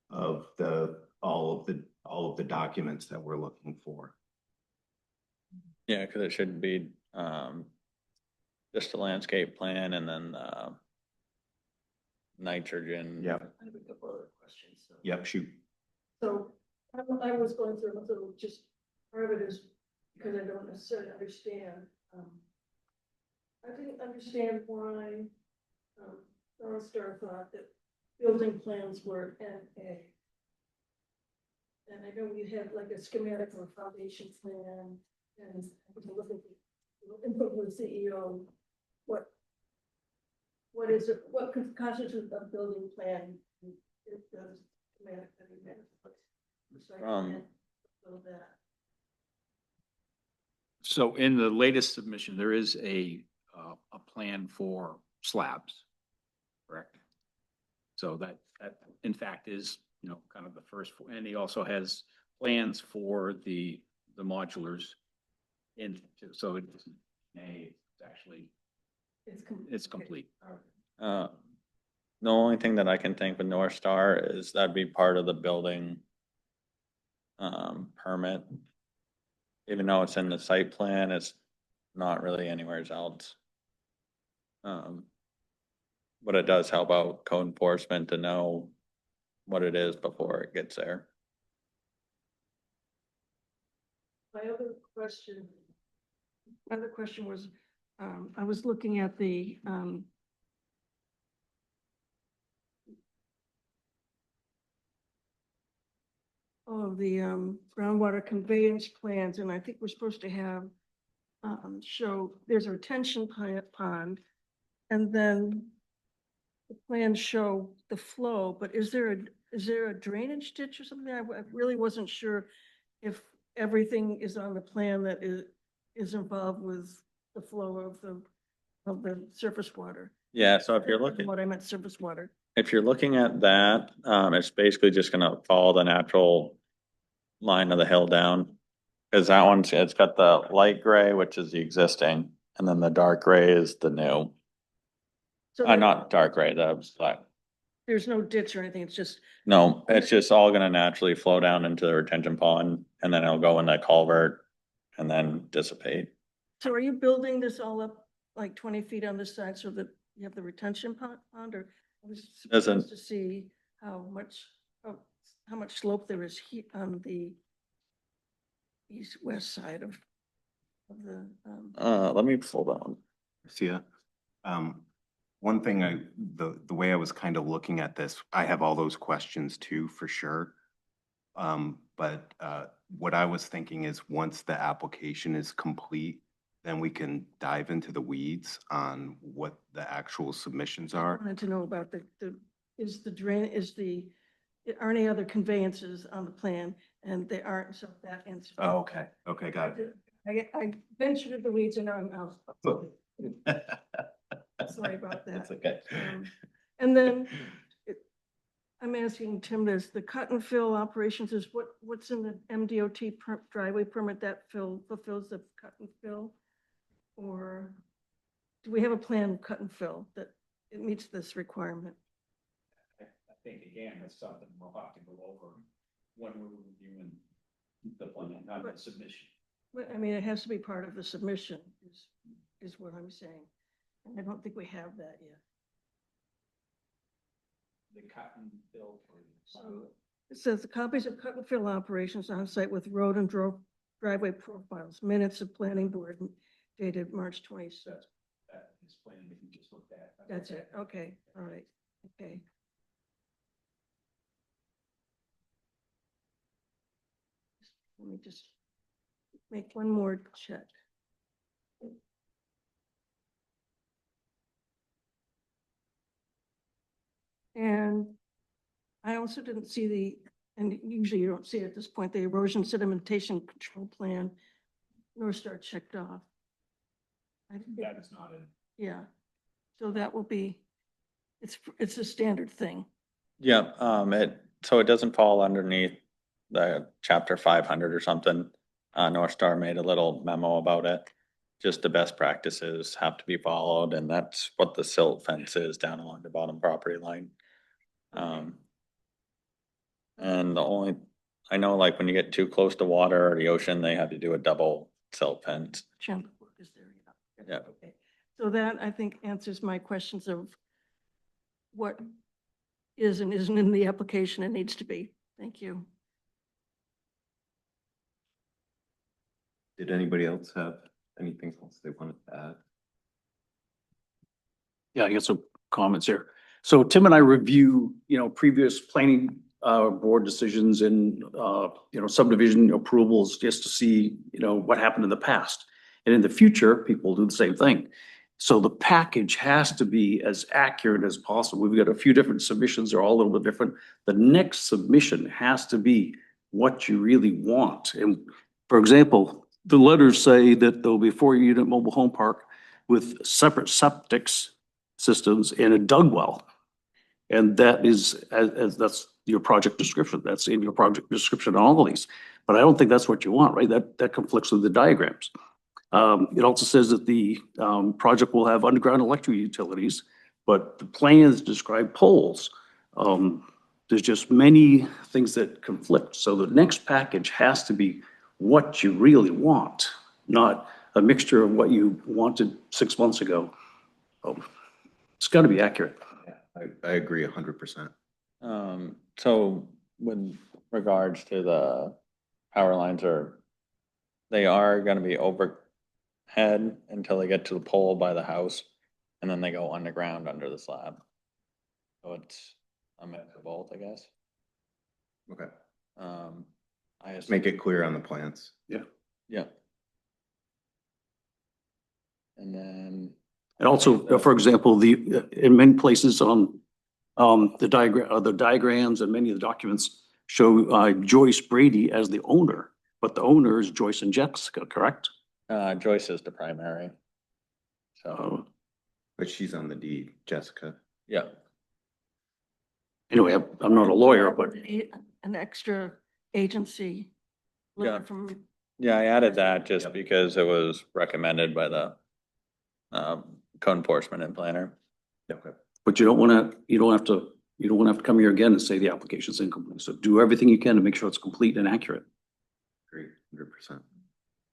Of all of the documents that we're looking for. Yeah, because it should be just a landscape plan and then nitrogen. Yep. I have a couple other questions. Yep, shoot. So I was going through a little, just part of it is because I don't necessarily understand. I didn't understand why North Star thought that building plans were NA. And I know you have like a schematic or a foundation plan and I can look at the input from the CEO. What is it, what constitutes a building plan? It does schematic. So that. So in the latest submission, there is a plan for slabs, correct? So that in fact is, kind of the first, and he also has plans for the modulars in, so it's actually, it's complete. The only thing that I can think with North Star is that'd be part of the building permit. Even though it's in the site plan, it's not really anywhere else. But it does help out code enforcement to know what it is before it gets there. My other question was, I was looking at the groundwater conveyance plans, and I think we're supposed to have show there's a retention pond, and then the plans show the flow, but is there a drainage ditch or something? I really wasn't sure if everything is on the plan that is involved with the flow of the surface water. Yeah, so if you're looking, What I meant, surface water. if you're looking at that, it's basically just gonna follow the natural line of the hill down. Cause that one's, it's got the light gray, which is the existing, and then the dark gray is the new. So Not dark gray, the black. there's no ditch or anything, it's just, No, it's just all gonna naturally flow down into the retention pond and then it'll go in that culvert and then dissipate. so are you building this all up like 20 feet on this side so that you have the retention pond, or I was Doesn't- supposed to see how much slope there is on the east-west side of the, Let me pull down. See ya. One thing the way I was kind of looking at this, I have all those questions too, for sure. But what I was thinking is once the application is complete, then we can dive into the weeds on what the actual submissions I are. wanted to know about the is the drain, are any other conveyances on the plan, and they aren't, so that answers. Oh, okay, okay, got it. I ventured into the weeds and now I'm out. Sorry about that. That's okay. And then I'm asking Tim, there's the cut and fill operations is what's in the MDOT driveway permit that fulfills the cut and fill? Or do we have a plan of cut and fill that it meets this requirement? I think again, that's something we'll have to go over when we're reviewing the plan, not the submission. Well, I mean, it has to be part of the submission is what I'm saying. And I don't think we have that yet. The cut and fill for. So it says the copies of cut and fill operations on site with road and driveway profiles, minutes of planning board dated March 26th. That is plan that you just looked at. That's it. Okay, all right, okay. Let me just make one more check. And I also didn't see and usually you don't see at this point, the erosion sedimentation control plan, North Star checked off. I think That is not in. Yeah, so that will be, it's a standard thing. Yeah, so it doesn't fall underneath the chapter 500 or something. North Star made a little memo about it. Just the best practices have to be followed, and that's what the silt fence is down along the bottom property line. And I know like when you get too close to water or the ocean, they have to do a double silt fence. Chunk work is there, yeah. Yeah. Okay. So that I think answers my questions of what is and isn't in the application and needs to be. Thank you. Did anybody else have anything else they wanted to add? Yeah, I got some comments here. So Tim and I review, previous planning board decisions and, subdivision approvals just to see, what happened in the past. And in the future, people do the same thing. So the package has to be as accurate as possible. We've got a few different submissions, they're all a little bit different. The next submission has to be what you really want. And for example, the letters say that there'll be a 4-unit mobile home park with separate septics systems and a dug well. And that is, as that's your project description. That's in your project description on all of these. But I don't think that's what you want, right? That conflicts with the diagrams. It also says that the project will have underground electric utilities, but the plans describe poles. There's just many things that conflict. So the next package has to be what you really want, not a mixture of what you wanted 6 months ago. It's got to be accurate. I agree 100%. So with regards to the power lines they are gonna be overhead until they get to the pole by the house, and then they go underground under the slab. So it's a mix of both, I guess. Okay. I just Make it clear on the plans. Yeah. And then, And also, for example, in many places on the diagrams and many of the documents show Joyce Brady as the owner, but the owner is Joyce and Jessica, correct? Joyce is the primary. So, But she's on the deed, Jessica. yeah, Anyway, I'm not a lawyer, but An extra agency. letter Yeah. From, yeah, I added that just Yep. because it was recommended by the code enforcement and planner. Okay. but you don't have to come here again and say the application's incomplete. So do everything you can to make sure it's complete and accurate. Agree, 100%.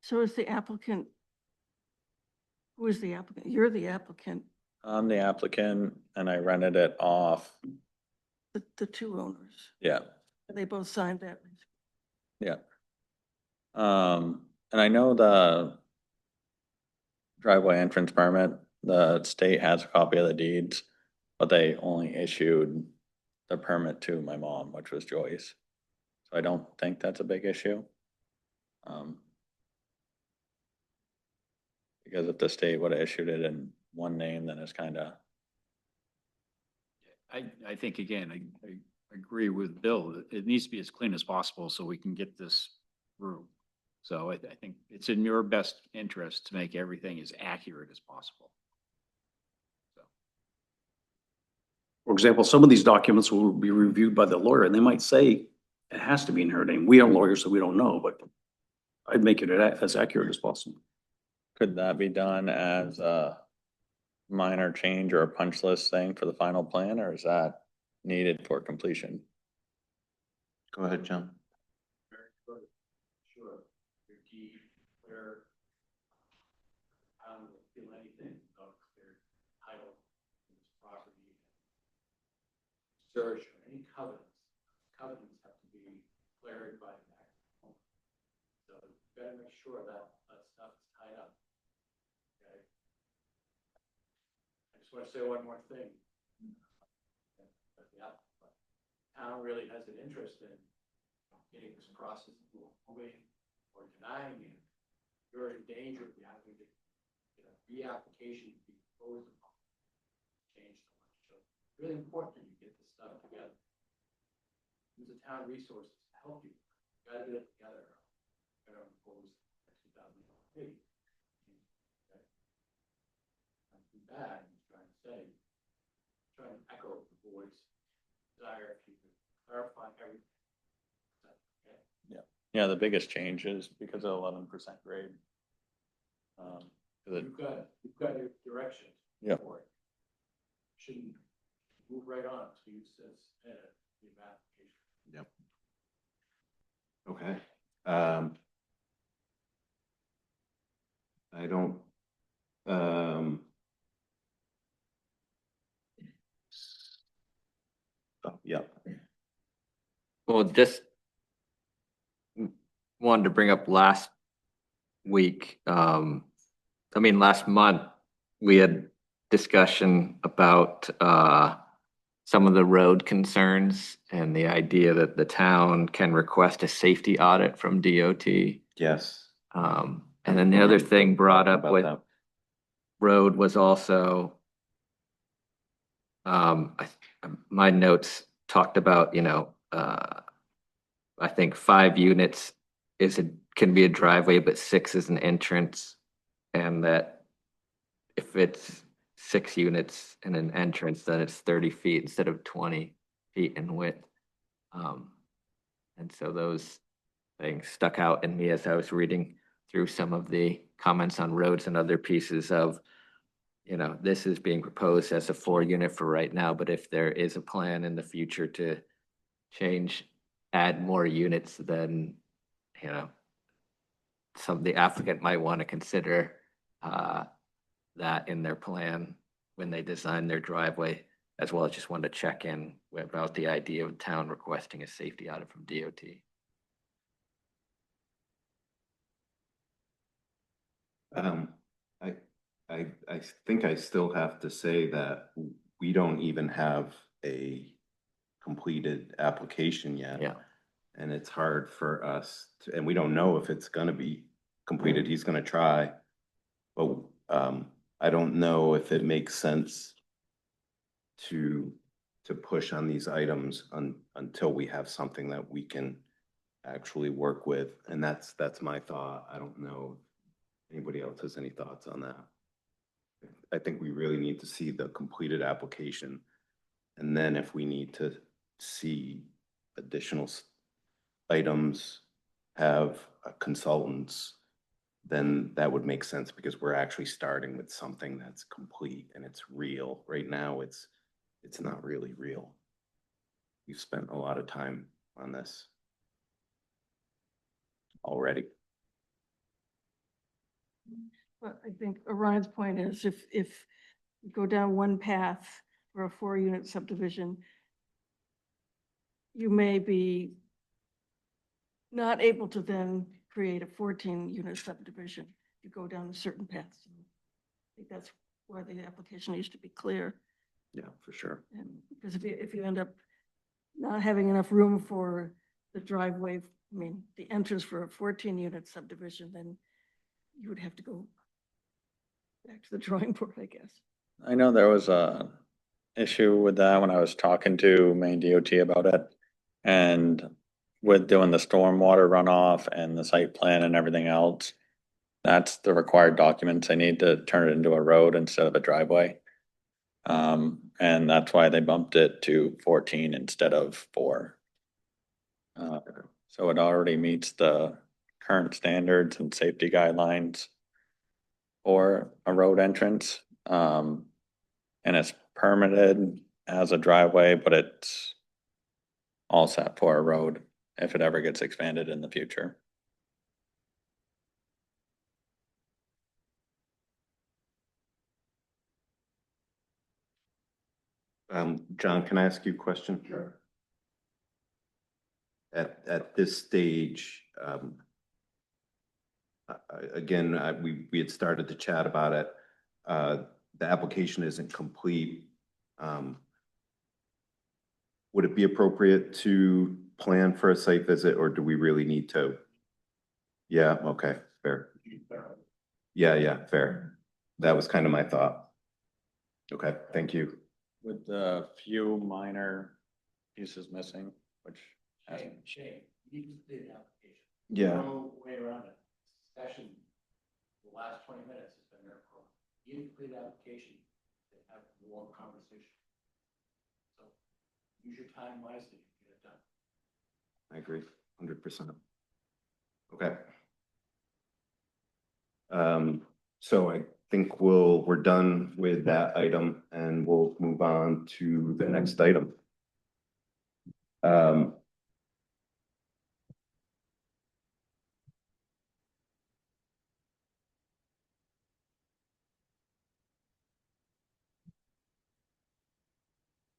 so is the applicant, who is the applicant? You're the applicant, I'm the applicant and I rented it off. the two owners. Yeah, They both signed that. yeah. And I know the driveway entrance permit, the state has a copy of the deeds, but they only issued the permit to my mom, which was Joyce. So I don't think that's a big issue. Because if the state would have issued it in one name, then it's kind of I think, again, I agree with Bill, that it needs to be as clean as possible so we can get this through. So I think it's in your best interest to make everything as accurate as possible. So, For example, some of these documents will be reviewed by the lawyer and they might say it has to be in her name. We aren't lawyers, so we don't know, but I'd make it as accurate as possible. Could that be done as a minor change or a punch list thing for the final plan, or is that needed for completion? Go ahead, John. Very good. Sure. Your deed, where I don't feel anything of clear title to this property. Search or any covenants. Covenants have to be declared by that. So you better make sure that that stuff is tied up. Okay. I just want to say one more thing. But town really has an interest in getting this process moving or denying it. You're in danger of having to get a reapplication to be proposed upon. Change so much. So it's really important that you get this stuff together. Use the town resources to help you. You gotta get it together. You gotta impose 2003. Okay. Not too bad, I'm trying to say. Trying to echo the board's desire if you could clarify everything. Okay. Yeah, the biggest change is because of 11% grade. 'Cause it- You've got your directions. Yeah. for it. Shouldn't move right on to use this, the application. Yep. Okay. I don't, oh, yeah. Well, just wanted to bring up last week, last month, we had discussion about some of the road concerns and the idea that the town can request a safety audit from DOT. Yes. And then the other thing brought up About with that. road was also, my notes talked about, I think 5 units can be a driveway, but 6 is an entrance. And that if it's 6 units in an entrance, then it's 30 feet instead of 20 feet in width. And so those things stuck out in me as I was reading through some of the comments on roads and other pieces of, this is being proposed as a 4-unit for right now, but if there is a plan in the future to add more units, then, the applicant might want to consider that in their plan when they design their driveway, as well as just wanted to check in about the idea of town requesting a safety audit from DOT. I think I still have to say that we don't even have a completed application yet. Yeah. And it's hard for us to, and we don't know if it's gonna be completed. He's gonna try. But I don't know if it makes sense to push on these items until we have something that we can actually work with. And that's my thought. I don't know if anybody else has any thoughts on that. I think we really need to see the completed application. And then if we need to see additional items, have consultants, then that would make sense because we're actually starting with something that's complete and it's real. Right now, it's not really real. We've spent a lot of time on this already. But I think Orion's point is if you go down one path for a 4-unit subdivision, you may be not able to then create a 14-unit subdivision. You go down a certain path. So I think that's why the application needs to be clear. Yeah, for sure. And because if you end up not having enough room for the driveway, the entrance for a 14-unit subdivision, then you would have to go back to the drawing board, I guess. I know there was a issue with that when I was talking to Maine DOT about it. And with doing the stormwater runoff and the site plan and everything else, that's the required documents. They need to turn it into a road instead of a driveway. And that's why they bumped it to 14 instead of 4. So it already meets the current standards and safety guidelines for a road entrance. And it's permitted as a driveway, but it's all set for a road if it ever gets expanded in the future. John, can I ask you a question? Sure. At this stage, again, we had started to chat about it. The application isn't complete. Would it be appropriate to plan for a site visit, or do we really need to? Yeah, okay, fair. Yeah, fair. That was kind of my thought. Okay, thank you. With the few minor pieces missing, which. Shane, you need to complete an application. Yeah. No way around it. Session, the last 20 minutes has been there for, you need to complete an application to have more conversation. So use your time wisely to get it done. I agree, 100%. Okay. So I think we're done with that item and we'll move on to the next item.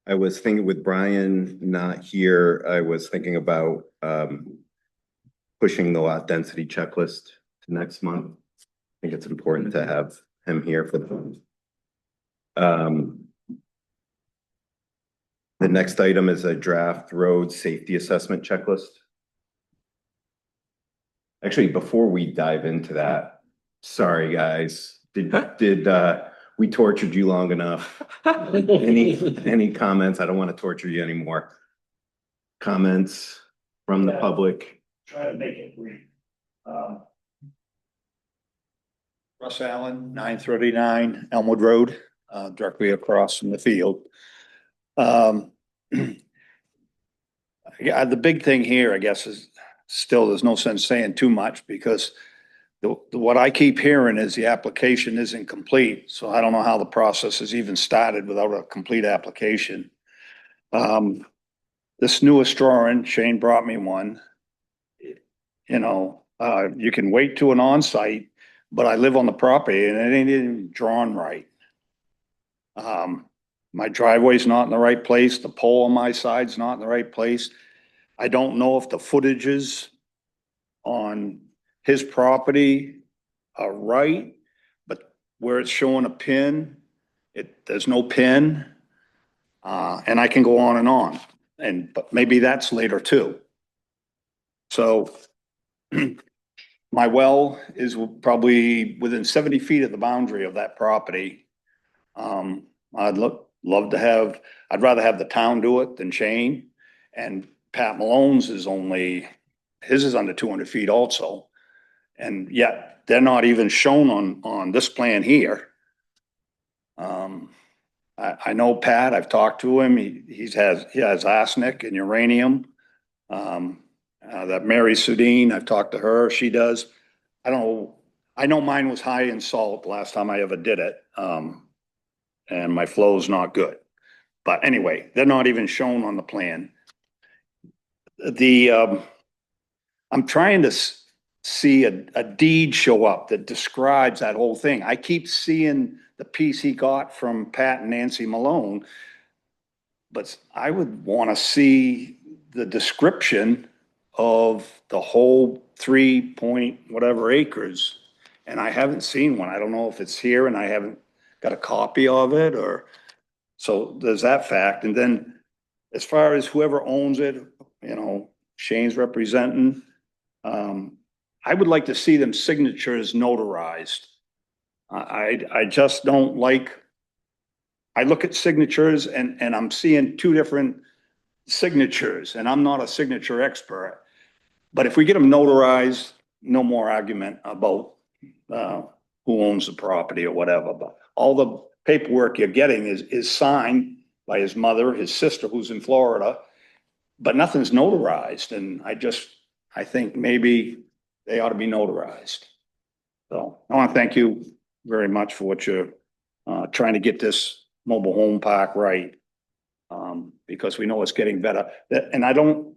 I was thinking with Brian not here, I was thinking about pushing the lot density checklist to next month. I think it's important to have him here for the next item is a draft road safety assessment checklist. Actually, before we dive into that, sorry, guys, did we tortured you long enough? Any comments? I don't want to torture you anymore. Comments from the public? Try to make it brief. Russ Allen, 939 Elmwood Road, directly across from the field. Yeah, the big thing here, I guess, is still there's no sense saying too much because what I keep hearing is the application isn't complete. So I don't know how the process has even started without a complete application. This newest drawing, Shane brought me one. You know, you can wait to an on-site, but I live on the property and it ain't even drawn right. My driveway's not in the right place. The pole on my side's not in the right place. I don't know if the footages on his property are right, but where it's showing a pin, there's no pin. And I can go on and on, but maybe that's later too. So my well is probably within 70 feet of the boundary of that property. I'd love to have, I'd rather have the town do it than Shane. And Pat Malone's is his is under 200 feet also. And yet they're not even shown on this plan here. I know Pat, I've talked to him. He has arsenic and uranium. That Mary Sudine, I've talked to her, she does. I know mine was high in salt last time I ever did it. And my flow's not good. But anyway, they're not even shown on the plan. I'm trying to see a deed show up that describes that whole thing. I keep seeing the piece he got from Pat and Nancy Malone, but I would want to see the description of the whole 3 point whatever acres. And I haven't seen one. I don't know if it's here and I haven't got a copy of it or, so there's that fact. And then as far as whoever owns it, you know, Shane's representing, I would like to see them signatures notarized. I just don't like, I look at signatures and I'm seeing two different signatures, and I'm not a signature expert. But if we get them notarized, no more argument about, who owns the property or whatever, but all the paperwork you're getting is signed by his mother, his sister who's in Florida, but nothing's notarized, and I think maybe they ought to be notarized. So I want to thank you very much for what you're, trying to get this mobile home park right. Because we know it's getting better, and I don't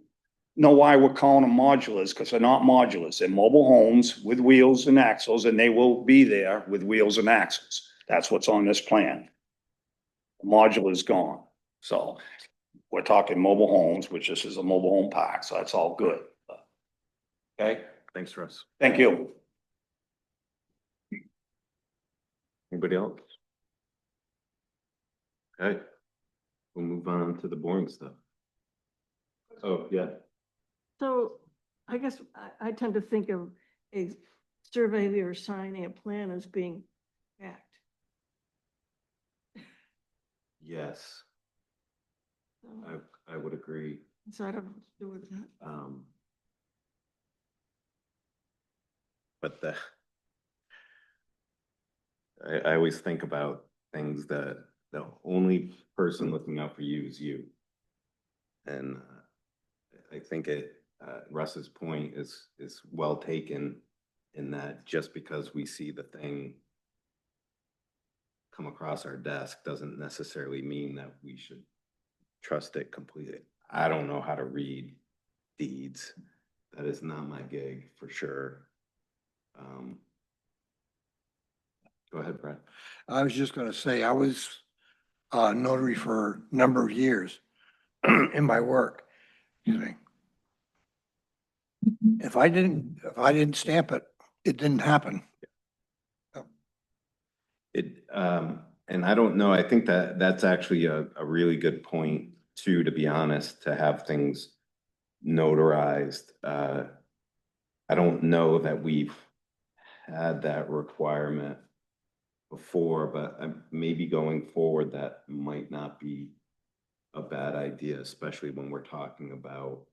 know why we're calling them modulars, because they're not modulars. They're mobile homes with wheels and axles, and they will be there with wheels and axles. That's what's on this plan. The modular's gone, so we're talking mobile homes, which this is a mobile home park, so that's all good. Okay, Thanks, Russ. thank you. Anybody else? Okay. We'll move on to the boring stuff. Oh, yeah. So I guess I tend to think of a surveyor signing a plan as being fact. Yes, So I would agree. so I don't know what to do with that. But I always think about things that the only person looking out for you is you. And I think Russ's point is well taken, in that just because we see the thing come across our desk doesn't necessarily mean that we should trust it completely. I don't know how to read deeds. That is not my gig, for sure. Go ahead, Brett. I was just gonna say, I was a notary for a number of years in my work. Excuse me. If I didn't stamp it, it didn't happen. And I don't know, I think that that's actually a really good point too, to be honest, to have things notarized. I don't know that we've had that requirement before, but maybe going forward, that might not be a bad idea, especially when we're talking about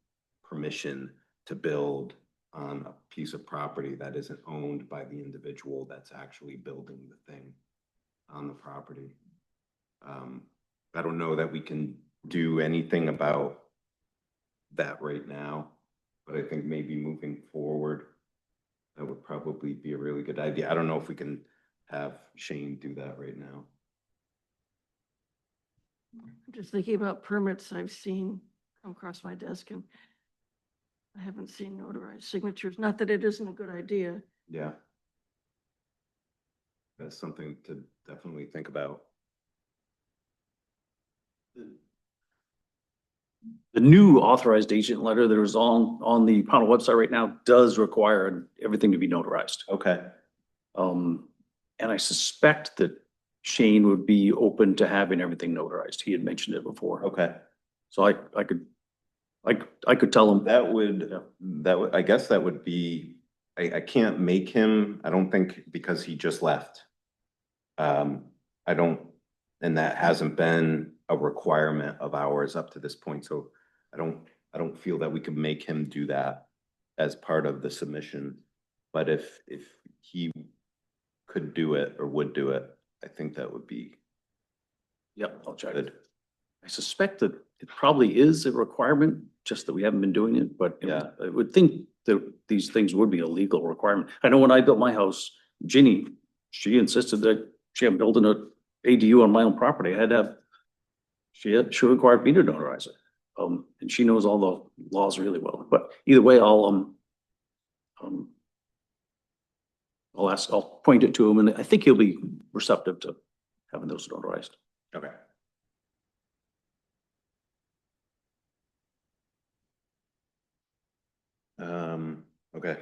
permission to build on a piece of property that isn't owned by the individual that's actually building the thing on the property. I don't know that we can do anything about that right now, but I think maybe moving forward, that would probably be a really good idea. I don't know if we can have Shane do that right now. I'm just thinking about permits I've seen come across my desk, and I haven't seen notarized signatures. Not that it isn't a good idea. Yeah. That's something to definitely think about. The new authorized agent letter that is on the panel website right now does require everything to be notarized. Okay. And I suspect that Shane would be open to having everything notarized. He had mentioned it before. Okay. So I could tell him. I guess that would be, I can't make him, I don't think, because he just left. I don't, and that hasn't been a requirement of ours up to this point. So I don't feel that we could make him do that as part of the submission. But if he could do it or would do it, I think that would be Yep, I'll check. good. I suspect that it probably is a requirement, just that we haven't been doing it, but Yeah. I would think that these things would be a legal requirement. I know when I built my house, Ginny, she insisted that I'm building a ADU on my own property. I had to have, she required me to notarize it. And she knows all the laws really well, but either way, I'll point it to him, and I think he'll be receptive to having those notarized. Okay. Okay.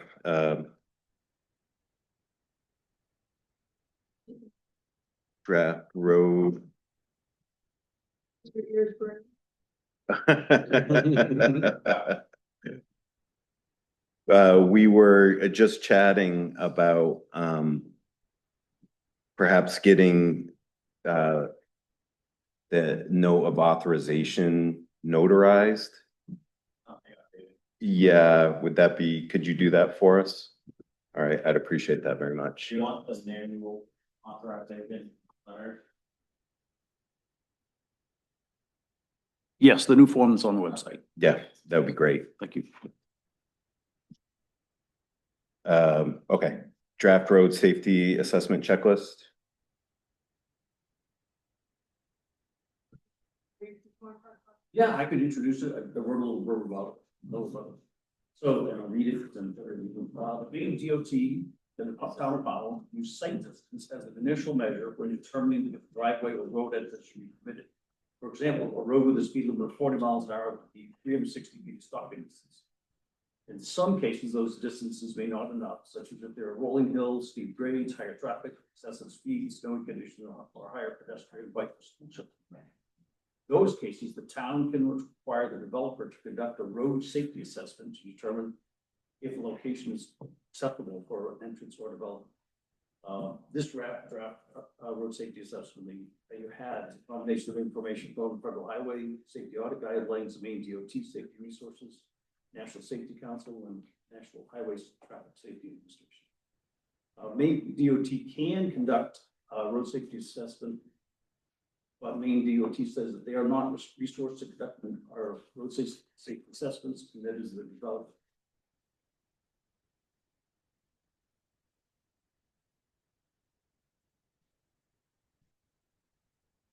Draft road. We were just chatting about, perhaps getting, the note of authorization notarized. Yeah, would that be, could you do that for us? All right, I'd appreciate that very much. Do you want the manual authorization letter? Yes, the new form is on the website. Yeah, that would be great. Thank you. Okay, draft road safety assessment checklist. Yeah, I could introduce it. I wrote a little blurb about it. So, and I'll read it. The Maine DOT, then Town of Powell, use site distance as an initial measure when determining if driveway or road entrance should be permitted. For example, a road with a speed limit of 40 miles an hour would be 360 feet of stopping distance. In some cases, those distances may not enough, such as if there are rolling hills, steep grades, higher traffic, excessive speed, snowy conditions, or higher pedestrian bike. Those cases, the town can require the developer to conduct a road safety assessment to determine if a location is acceptable for an entrance or development. This draft road safety assessment that you had, a combination of information from federal highway safety audit guidelines, the Maine DOT safety resources, National Safety Council, and National Highways Traffic Safety Administration. Maine DOT can conduct a road safety assessment, but Maine DOT says that they are not resourced to conduct our road safety assessments, and that is the developer.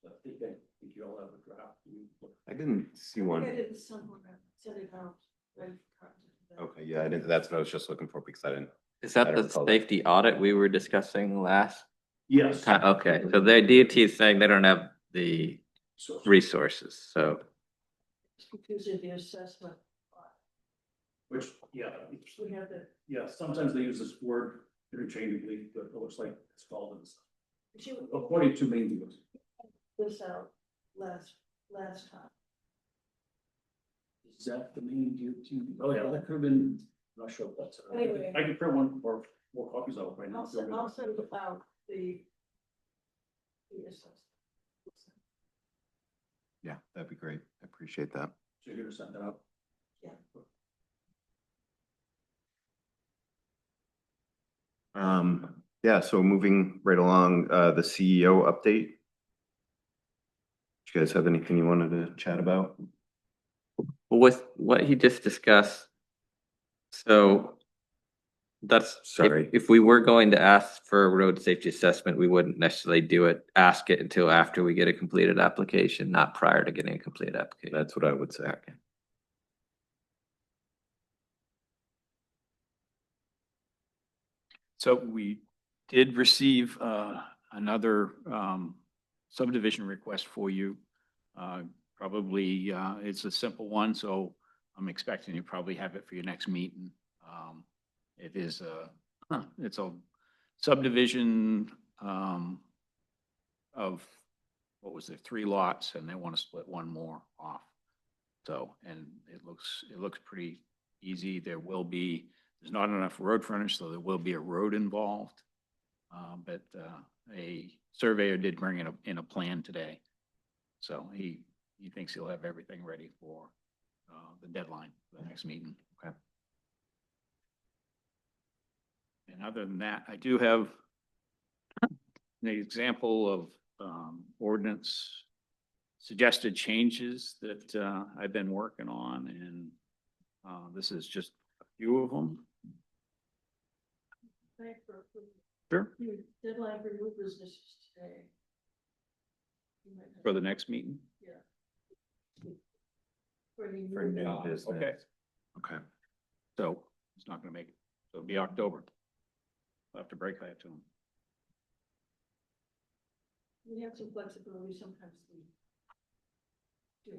I think you all have a draft. I didn't see I one. did somewhere, set it out. ready for Carl to do that. Okay, yeah, I didn't, that's what I was just looking for because I didn't. Is I that don't the recall that. safety audit we were discussing last Yes. time? Okay, so their DOT is saying they don't have the resources, so. It's confusing the assessment. Which, yeah, We have the, yeah, sometimes they use this word interchangeably, but it looks like it's called this. According to Maine DOT. this out last time. Is that the Maine DOT? Oh, yeah, that could have been, I'm not sure if that's. Anyway. I could print one or more copies of it right now. I'll send out the assessment. Yeah, that'd be great. I appreciate that. So you're gonna send that out? Yeah. Yeah, so moving right along, the CEO update. Do you guys have anything you wanted to chat about? Well, with what he just discussed, so that's. Sorry. If we were going to ask for a road safety assessment, we wouldn't necessarily ask it until after we get a completed application, not prior to getting a completed application. That's what I would say. Okay. So we did receive another subdivision request for you. Probably, it's a simple one, so I'm expecting you probably have it for your next meeting. It is it's a subdivision of, what was there, 3 lots, and they want to split one more off. So, and it looks pretty easy. There's not enough road frontage, so there will be a road involved. But a surveyor did bring in a plan today. So he thinks he'll have everything ready for the deadline for the next meeting. Okay. And other than that, I do have an example of ordinance suggested changes that I've been working on, and this is just a few of them. Sure. Deadline for new business is today. For the next meeting? Yeah. For For new business. Okay, Okay. so it's not gonna make it. So it'll be October. I'll have to break that to him. We have some flexibility sometimes. We do.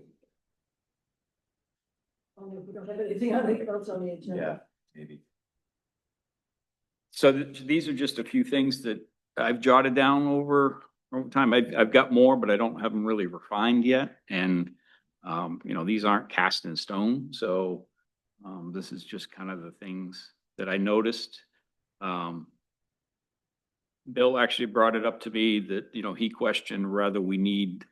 Only if we don't have anything else on the agenda. Yeah, maybe. So these are just a few things that I've jotted down over time. I've got more, but I don't have them really refined yet. And, these aren't cast in stone. So this is just kind of the things that I noticed. Bill actually brought it up to me that, he questioned whether we need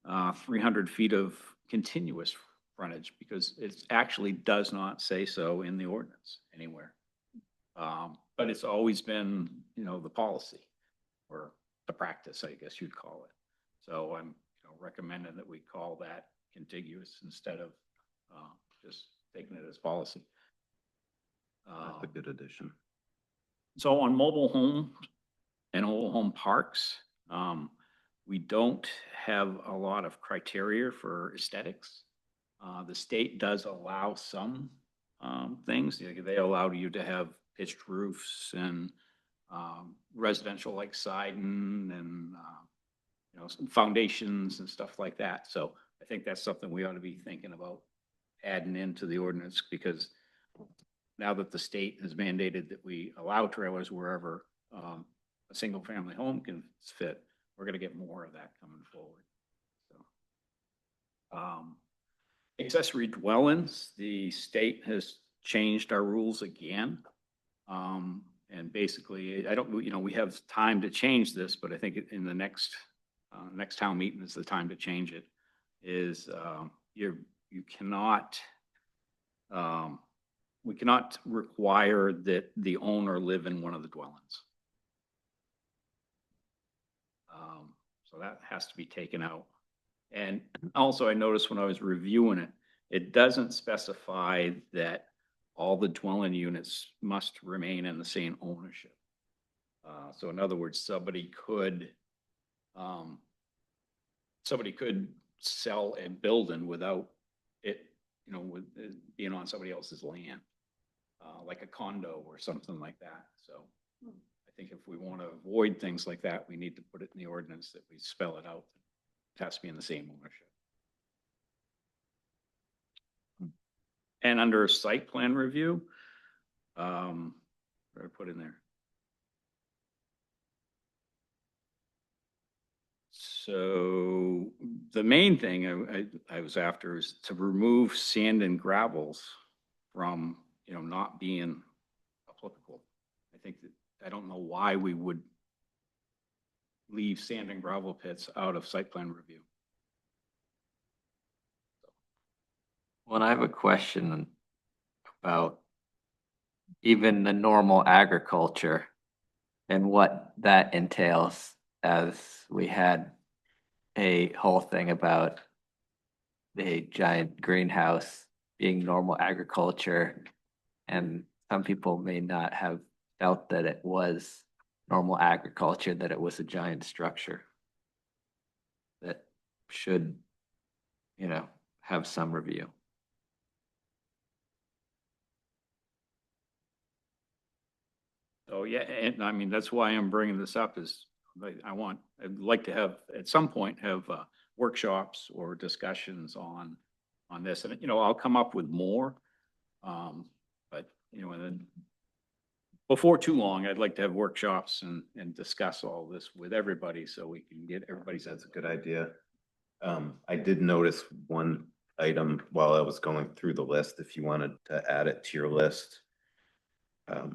300 feet of continuous frontage, because it actually does not say so in the ordinance anywhere. But it's always been, the policy or the practice, I guess you'd call it. So I'm, recommending that we call that contiguous instead of just taking it as policy. That's a good addition. So on mobile home and mobile home parks, we don't have a lot of criteria for aesthetics. The state does allow some things. They allow you to have pitched roofs and residential like siding and some foundations and stuff like that. So I think that's something we ought to be thinking about adding into the ordinance, because now that the state has mandated that we allow trailers wherever a single family home can fit, we're gonna get more of that coming forward. So, accessory dwellings, the state has changed our rules again. And basically, I don't, we have time to change this, but I think in the next town meeting is the time to change it, is you cannot, we cannot require that the owner live in one of the dwellings. So that has to be taken out. And also I noticed when I was reviewing it, it doesn't specify that all the dwelling units must remain in the same ownership. So in other words, somebody could sell a building without it, with it being on somebody else's land, like a condo or something like that. So I think if we want to avoid things like that, we need to put it in the ordinance that we spell it out. It has to be in the same ownership. And under site plan review, what did I put in there? So the main thing I was after is to remove sand and gravels from, not being applicable. I think that, I don't know why we would leave sand and gravel pits out of site plan review. Well, I have a question about even the normal agriculture and what that entails, as we had a whole thing about the giant greenhouse being normal agriculture, and some people may not have felt that it was normal agriculture, that it was a giant structure that should, have some review. So, yeah, and I mean, that's why I'm bringing this up, is I'd like to have, at some point, have workshops or discussions on this. And, I'll come up with more. But, and then before too long, I'd like to have workshops and discuss all this with everybody so we can get everybody's. That's a good idea. I did notice one item while I was going through the list, if you wanted to add it to your list.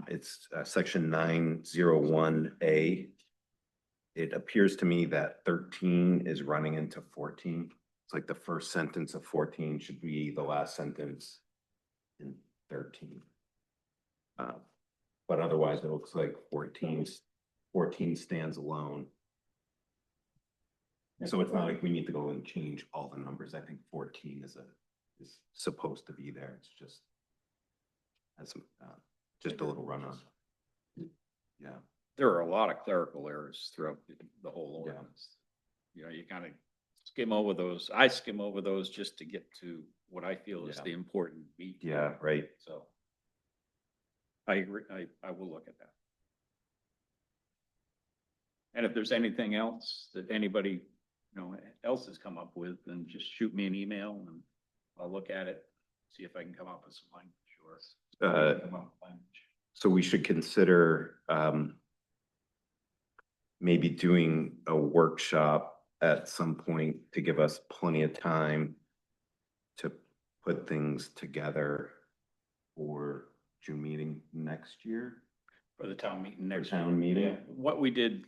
It's section 901A. It appears to me that 13 is running into 14. It's like the first sentence of 14 should be the last sentence in 13. But otherwise, it looks like 14 stands alone. So it's not like we need to go and change all the numbers. I think 14 is supposed to be there. It's just as just a little run on. Yeah. There are a lot of clerical errors throughout the whole ordinance. You kind of skim over those. I skim over those just to get to what I feel is the important meat. Yeah, right. So I agree. I will look at that. And if there's anything else that anybody, else has come up with, then just shoot me an email and I'll look at it, see if I can come up with some language or So we should consider maybe doing a workshop at some point to give us plenty of time to put things together for June meeting next year. For the town meeting next town meeting. What we did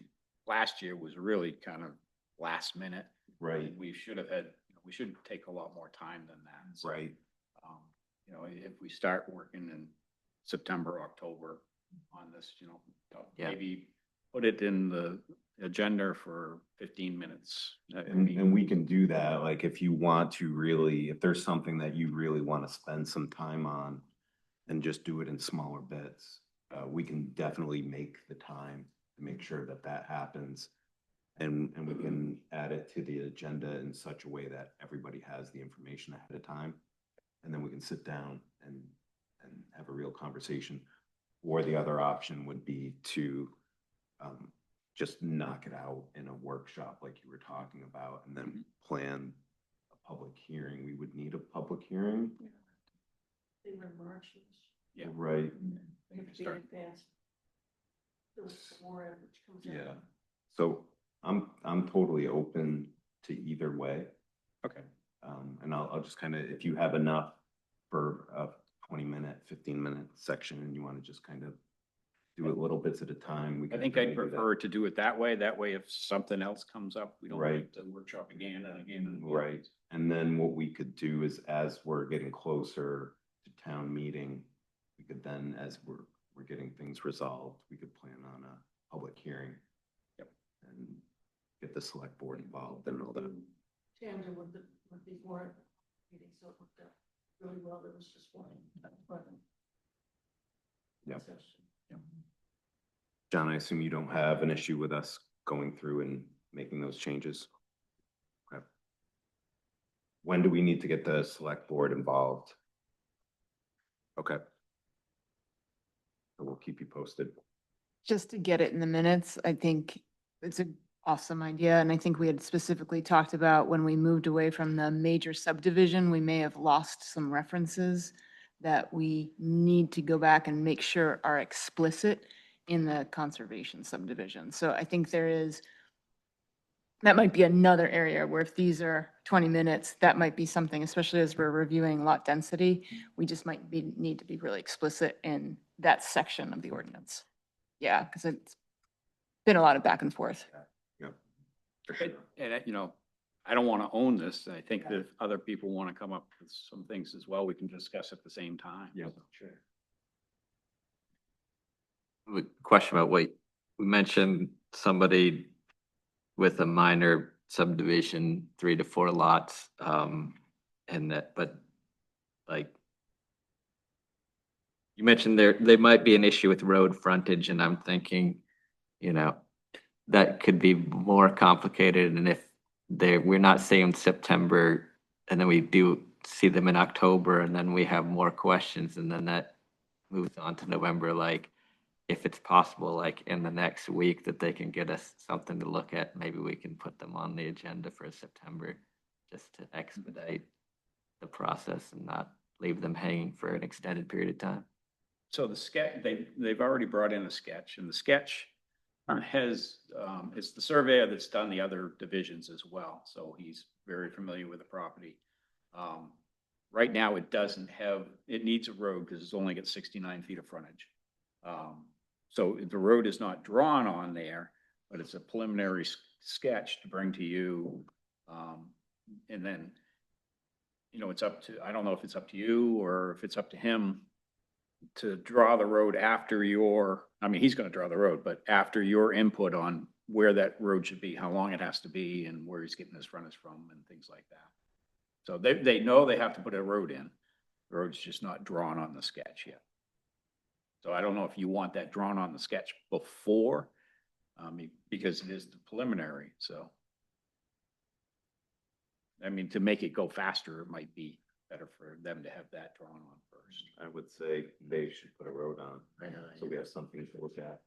last year was really kind of last minute. Right. We should have had, we should take a lot more time than that. So, Right. You know, if we start working in September, October on this, you know, Yeah. maybe put it in the agenda for 15 minutes. And we can do that, like, if you want to really, if there's something that you really want to spend some time on and just do it in smaller bits, we can definitely make the time to make sure that that happens. And we can add it to the agenda in such a way that everybody has the information ahead of time. And then we can sit down and have a real conversation. Or the other option would be to just knock it out in a workshop like you were talking about, and then plan a public hearing. We would need a public hearing. They were March. Yeah. Right. They have to be in advance. There was some more in which comes out. Yeah. So I'm totally open to either way. Okay. And I'll just kind of, if you have enough for a 20-minute, 15-minute section and you want to just kind of do it little bits at a time. We I can think I'd maybe do that. prefer to do it that way. That way, if something else comes up, we don't Right. have to workshop again and again and again. Right. And then what we could do is, as we're getting closer to town meeting, we could then, as we're getting things resolved, we could plan on a public hearing. Yep. And get the select board involved and all that. Tandem with the warrant meeting, so it worked out really well. There was just one. Yep. session. John, I assume you don't have an issue with us going through and making those changes? Okay. When do we need to get the select board involved? Okay. So we'll keep you posted. Just to get it in the minutes, I think it's an awesome idea. And I think we had specifically talked about when we moved away from the major subdivision, we may have lost some references that we need to go back and make sure are explicit in the conservation subdivision. So I think that might be another area where if these are 20 minutes, that might be something, especially as we're reviewing lot density, we just need to be really explicit in that section of the ordinance. Yeah, because it's been a lot of back and forth. And, you know, I don't want to own this. I think that if other people want to come up with some things as well, we can discuss at the same time. Yeah, So. sure. Question about what we mentioned, somebody with a minor subdivision, 3 to 4 lots, and that, but like you mentioned they might be an issue with road frontage, and I'm thinking, you know, that could be more complicated. And if we're not saying September, and then we do see them in October, and then we have more questions, and then that moves on to November, like, if it's possible, like in the next week that they can get us something to look at, maybe we can put them on the agenda for September, just to expedite the process and not leave them hanging for an extended period of time. So the sketch, they've already brought in a sketch, and the sketch has, it's the surveyor that's done the other divisions as well. So he's very familiar with the property. Right now, it needs a road because it's only got 69 feet of frontage. So the road is not drawn on there, but it's a preliminary sketch to bring to you. And then, you know, I don't know if it's up to you or if it's up to him to draw the road after he's going to draw the road, but after your input on where that road should be, how long it has to be, and where he's getting his frontage from and things like that. So they know they have to put a road in. The road's just not drawn on the sketch yet. So I don't know if you want that drawn on the sketch before, because it is the preliminary, so. I mean, to make it go faster, it might be better for them to have that drawn on first. I would say they should put a road on, so we have something to look at.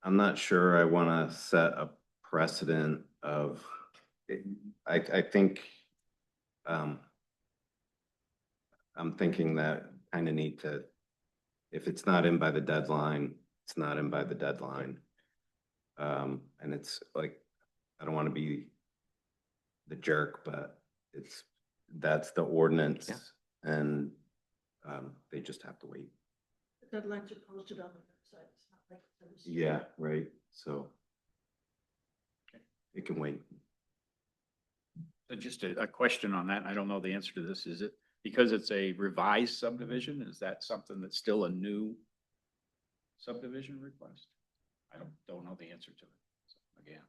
I'm not sure I want to set a precedent of, I think, I'm thinking that kind of need to, if it's not in by the deadline, it's not in by the deadline. And it's like, I don't want to be the jerk, but that's the ordinance. And they just have to wait. The deadlines are posted on the website. It's not Yeah, right, so. It can wait. So just a question on that. I don't know the answer to this. Is it because it's a revised subdivision? Is that something that's still a new subdivision request? I don't know the answer to it. So, again,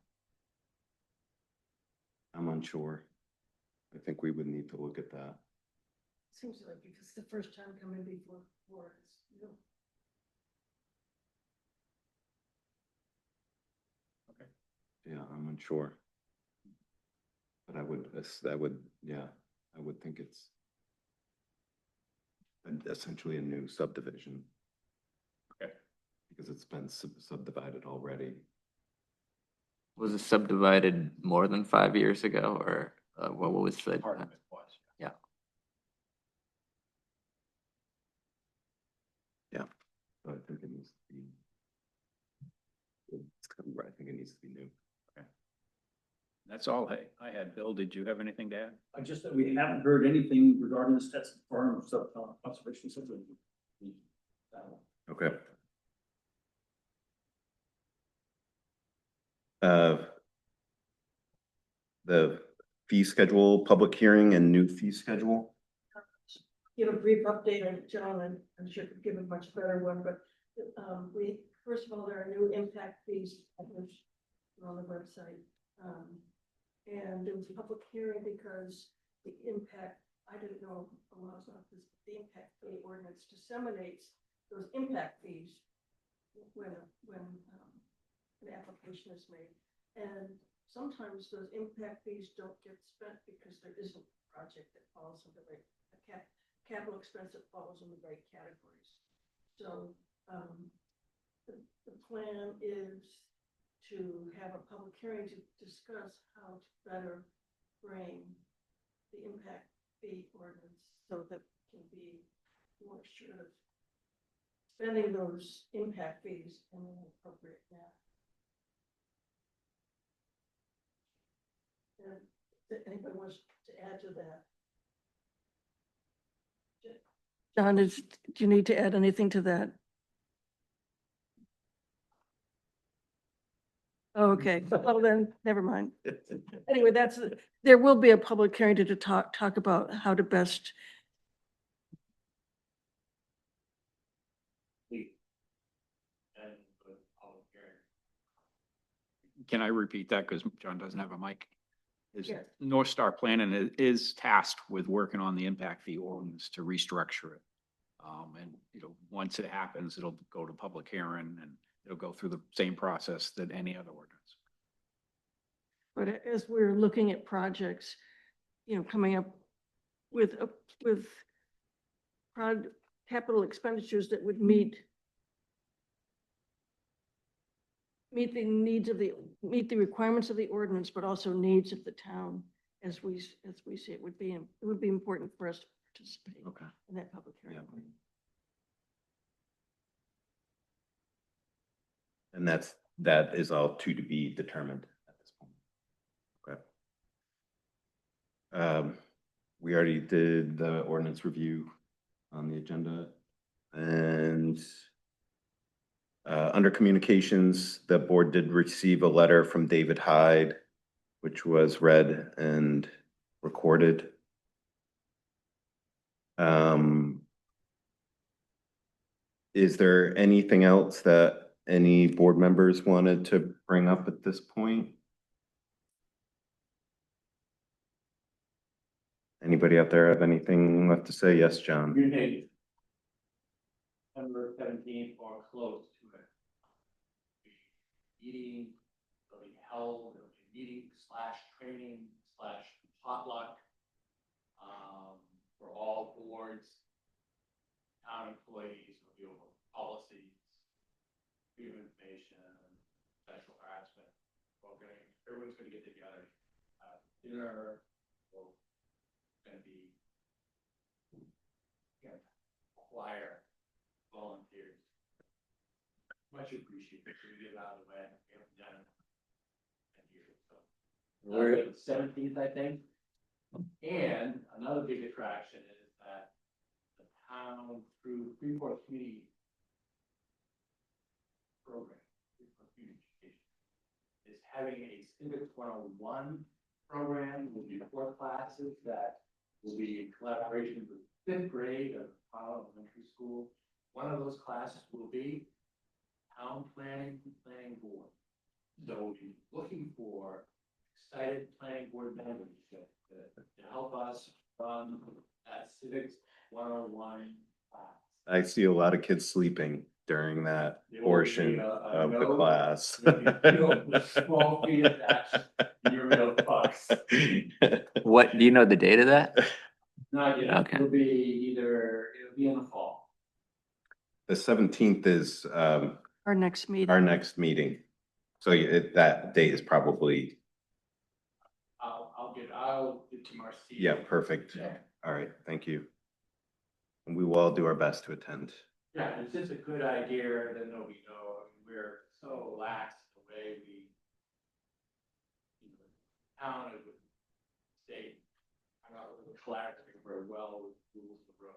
I'm unsure. I think we would need to look at that. Seems like if it's the first time coming before, it's, you know. Yeah, I'm unsure. But I would, yeah, I would think it's essentially a new subdivision. Okay. Because it's been subdivided already. Was it subdivided more than 5 years ago, or what was the? part of it was. Yeah. Yeah. So I think it needs to be. I think it needs to be new. That's all I had. Bill, did you have anything to add? I just, we haven't heard anything regarding the Stetson Farm conservation subdivision. Okay. The fee schedule, public hearing and new fee schedule. Give a brief update on John, and I'm sure could give a much better one, but first of all, there are new impact fees published on the website. And there was a public hearing because the impact, I didn't know a lot about this, the impact fee ordinance disseminates those impact fees when an application is made. And sometimes those impact fees don't get spent because there isn't a project that falls in the right capital expense that falls in the right categories. So the plan is to have a public hearing to discuss how to better frame the impact fee ordinance so that we can be more sure of spending those impact fees in an appropriate manner. And if anybody wants to add to that? John, do you need to add anything to that? Okay, well then, never mind. Anyway, there will be a public hearing to talk about how to best. And the public hearing. Can I repeat that? Because John doesn't have a mic. Is Yes. North Star Planning is tasked with working on the impact fee ordinance to restructure it. And, once it happens, it'll go to public hearing and it'll go through the same process that any other ordinance. But as we're looking at projects, coming up with capital expenditures that would meet the requirements of the ordinance, but also needs of the town, as we see it would be important for us to participate Okay. in that public hearing. Yeah. And that is all to be determined at this point. Okay. We already did the ordinance review on the agenda. And under communications, the board did receive a letter from David Hyde, which was read and recorded. Is there anything else that any board members wanted to bring up at this point? Anybody out there have anything left to say? Yes, John. Communicate. September 17th or close to it. Meeting, will be held, there will be meeting / training / potluck. For all boards, town employees, will be over policies, freedom of information, sexual harassment. Everyone's gonna get together, dinner, we're gonna be choir volunteers. Much appreciated, so we get it out of the way, we haven't done it in years, so. We're- 17th, I think. And another big attraction is that the town through Freeport Community is having a Civics 101 program. Will be 4 classes that will be in collaboration with 5th grade of Powell Elementary School. One of those classes will be town planning board. So we'll be looking for excited planning board members to help us run that Civics 101 class. I see a lot of kids sleeping during that There will portion be a of the note. class. There'll be a small fee attached to your real bucks. What, do you know the date of that? Not yet. Okay. It'll be in the fall. The 17th is Our next meeting. our next meeting. So that date is probably, I'll get to Marcia. yeah, perfect. Yeah. All right, thank you. And we will all do our best to attend. Yeah, it's just a good idea, then we know, we're so lax the way we, town of the state, I'm not really collaborating very well with rules of roads.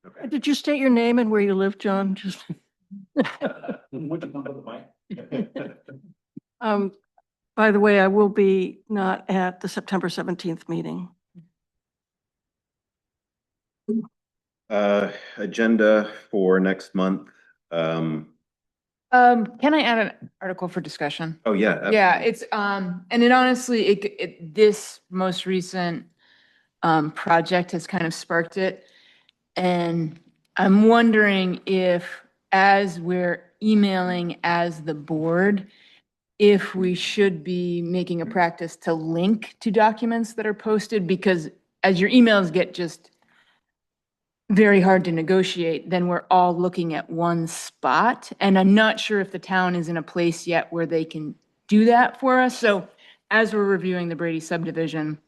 Okay. Did you state your name and where you live, John? Just, Would you come to the mic? by the way, I will be not at the September 17th meeting. Agenda for next month. Can I add an article for discussion? Oh, yeah. Yeah, it's, and it honestly, this most recent, project has kind of sparked it. And I'm wondering if, as we're emailing as the board, if we should be making a practice to link to documents that are posted, because as your emails get just very hard to negotiate, then we're all looking at one spot. And I'm not sure if the town is in a place yet where they can do that for us. So as we're reviewing the Brady subdivision,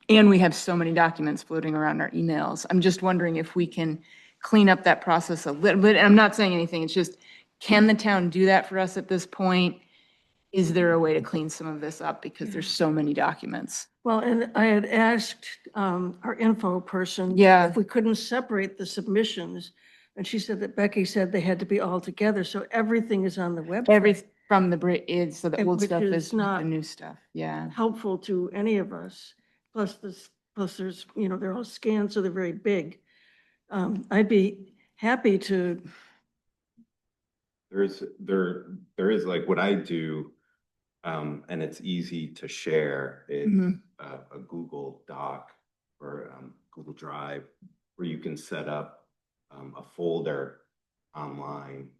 and we have so many documents floating around our emails, I'm just wondering if we can clean up that process a little bit. And I'm not saying anything, it's just, can the town do that for us at this point? Is there a way to clean some of this up because there's so many documents? Well, and I had asked our info person. Yeah. If we couldn't separate the submissions. And she said that Becky said they had to be all together. So everything is on the website. From the is, so the And old which stuff is is the not- new stuff, yeah. Helpful to any of us. Plus there's, they're all scanned, so they're very big. I'd be happy to, There is like what I do, and it's easy to share. It's Mhm. a Google Doc or Google Drive where you can set up a folder online.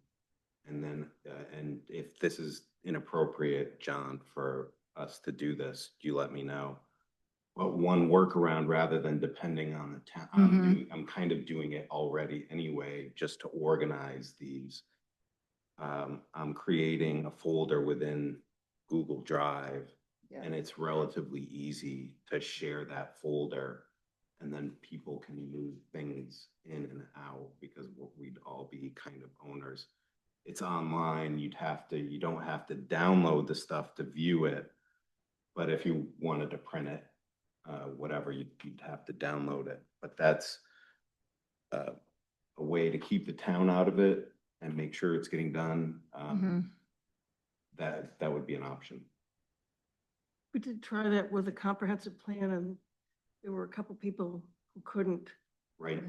And then, and if this is inappropriate, John, for us to do this, you let me know. But one workaround, rather than depending on the town, I'm kind of doing it already anyway, just to organize these. I'm creating a folder within Google Drive, Yeah. and it's relatively easy to share that folder. And then people can move things in and out because we'd all be kind of owners. It's online, you don't have to download the stuff to view it. But if you wanted to print it, whatever, you'd have to download it. But that's a way to keep the town out of it and make sure it's getting done. That would be an option. we did try that with a comprehensive plan and there were a couple people who couldn't. Right,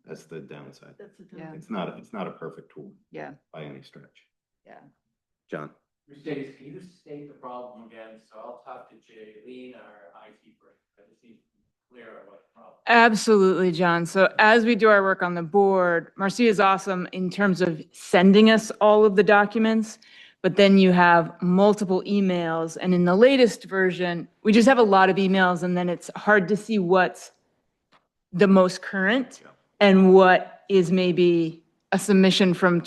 that's the downside. That's the Yeah. It's not a perfect tool Yeah, by any stretch. yeah. John? Mercedes, can you state the problem again? So I'll talk to Jaylene, our IT person. I just need to be clear on what the problem. Absolutely, John. So as we do our work on the board, Marcia is awesome in terms of sending us all of the documents, but then you have multiple emails. And in the latest version, we just have a lot of emails and then it's hard to see what's the most current and what is maybe a submission from,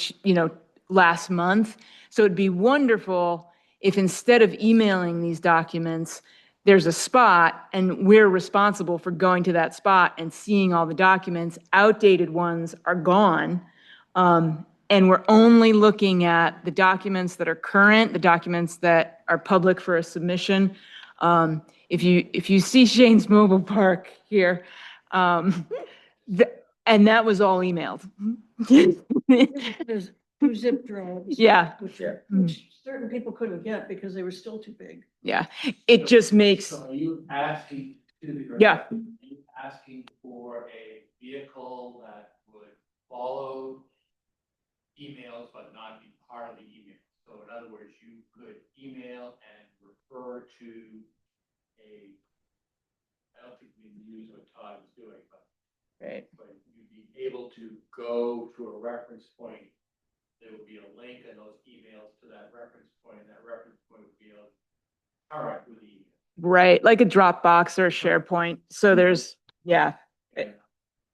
last month. So it'd be wonderful if instead of emailing these documents, there's a spot and we're responsible for going to that spot and seeing all the documents. Outdated ones are gone. And we're only looking at the documents that are current, the documents that are public for a submission. If you see Shane's Mobile Park here, and that was all emailed. There's 2 zip drives. Yeah. Which certain people couldn't get because they were still too big. Yeah, it just makes, So are you asking, Yeah. Are you asking for a vehicle that would follow emails but not be part of the email? So in other words, you could email and refer to a, I don't think we can use what Todd was doing, right, but you'd be able to go to a reference point. There would be a link in those emails to that reference point, and that reference point would be able to interact with the email. right, like a Dropbox or a SharePoint. So there's, yeah,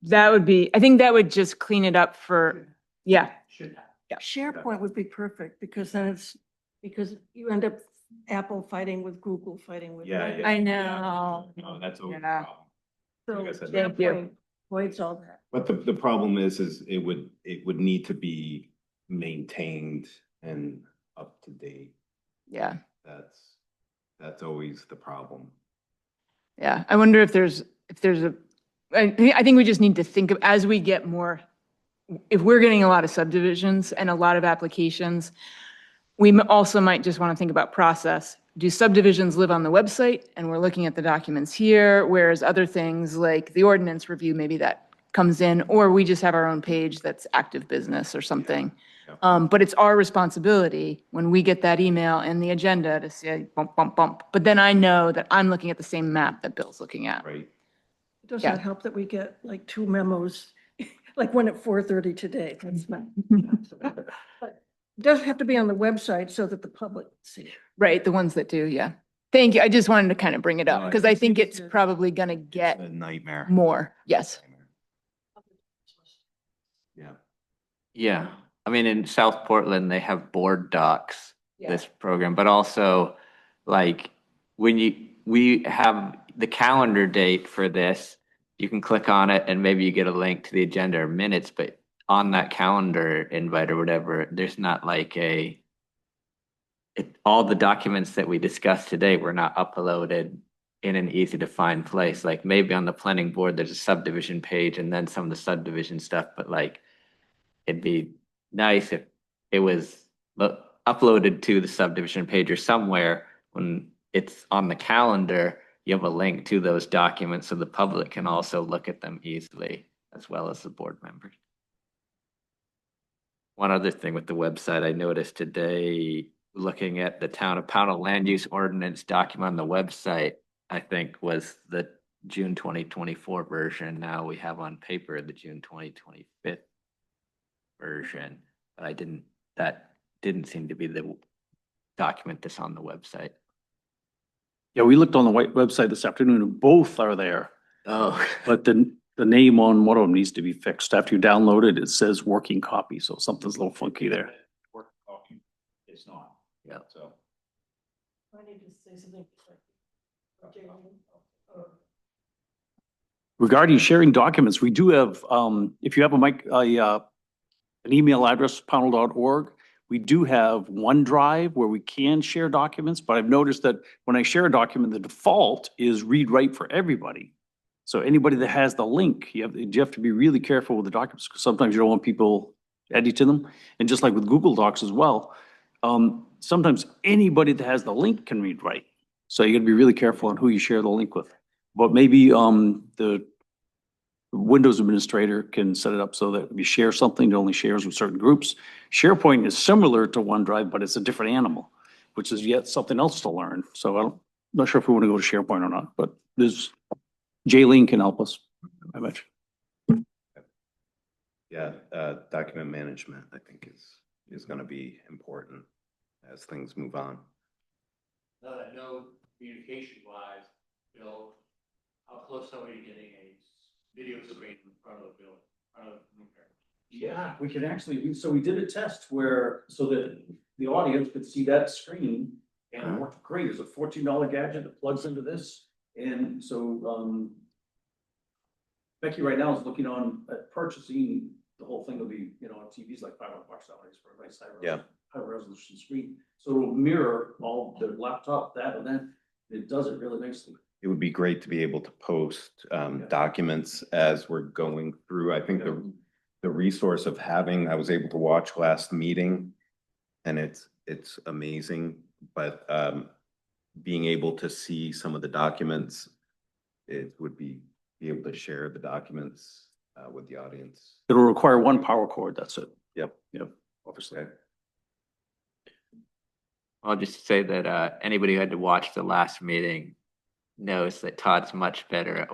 that would be, I think that would just clean it up for, yeah. Should have. SharePoint would be perfect because then because you end up Apple fighting with Google, fighting with. Microsoft. I know. No, that's always a Yeah. problem. So Like I said, Thank you. SharePoint avoids all that. But the problem is it would need to be maintained and up to date. Yeah, That's always the problem. yeah. I wonder if there's I think we just need to think of, as we get more, if we're getting a lot of subdivisions and a lot of applications, we also might just want to think about process. Do subdivisions live on the website and we're looking at the documents here, whereas other things like the ordinance review, maybe that comes in, or we just have our own page that's active business or something. But it's our responsibility when we get that email and the agenda to say bump, bump, bump. But then I know that I'm looking at the same map that Bill's looking at. Right. It does Yeah. not help that we get like 2 memos, like one at 4:30 today. That's not. But it does have to be on the website so that the public see. Right, the ones that do, yeah. Thank you. I just wanted to kind of bring it up because I think it's probably going to get A nightmare. more. Yes. Yeah. Yeah, I mean, in South Portland, they have board docs, this program, but also like when we have the calendar date for this, you can click on it and maybe you get a link to the agenda or minutes, but on that calendar invite or whatever, there's not like all the documents that we discussed today were not uploaded in an easy to find place. Like maybe on the planning board, there's a subdivision page and then some of the subdivision stuff, but like it'd be nice if it was uploaded to the subdivision page or somewhere when it's on the calendar, you have a link to those documents so the public can also look at them easily as well as the board members. One other thing with the website I noticed today, looking at the town of Pownell land use ordinance document on the website, I think was the June 2024 version. Now we have on paper the June 2025 version, but that didn't seem to be the document that's on the website. Yeah, we looked on the website this afternoon and both are there, Oh, but the name on one of them needs to be fixed. After you download it, it says working copy, so something's a little funky there. Work copy. It's not. yeah. So. I need to say something. Regarding sharing documents, we do have, if you have an email address, pownell.org, we do have OneDrive where we can share documents, but I've noticed that when I share a document, the default is read write for everybody. So anybody that has the link, you have to be really careful with the documents because sometimes you don't want people adding to them. And just like with Google Docs as well, sometimes anybody that has the link can read write. So you gotta be really careful on who you share the link with. But maybe the Windows administrator can set it up so that if you share something, it only shares with certain groups. SharePoint is similar to OneDrive, but it's a different animal, which is yet something else to learn. So I'm not sure if we want to go to SharePoint or not, but Jaylene can help us, I bet you. Yeah, document management, I think is gonna be important as things move on. Now that I know communication wise, Bill, how close are we to getting a video screen in front of the building? Yeah, we can actually, so we did a test so that the audience could see that screen and it worked great. It's a $14 gadget that plugs into this. And so, Becky right now is looking on at purchasing, the whole thing will be, on TV's like $500 nowadays for a nice high resolution screen. So it'll mirror all the laptop, that, and then it does it really nicely. It would be great to be able to post documents as we're going through. I think the resource of having, I was able to watch last meeting and it's amazing, but being able to see some of the documents, it would be able to share the documents with the audience. It'll require one power cord, that's it. Yep. Yep, obviously. Okay. I'll just say that anybody who had to watch the last meeting knows that Todd's much better at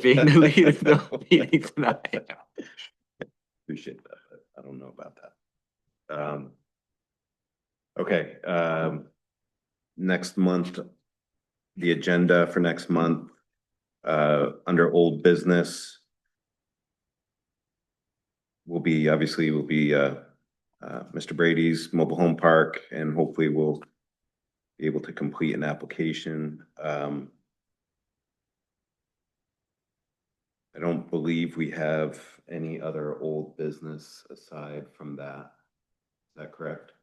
being the lead of the meeting tonight. Appreciate that, but I don't know about that. Okay, next month, the agenda for next month, under old business will be, Mr. Brady's mobile home park, and hopefully we'll be able to complete an application. I don't believe we have any other old business aside from that. Is that correct?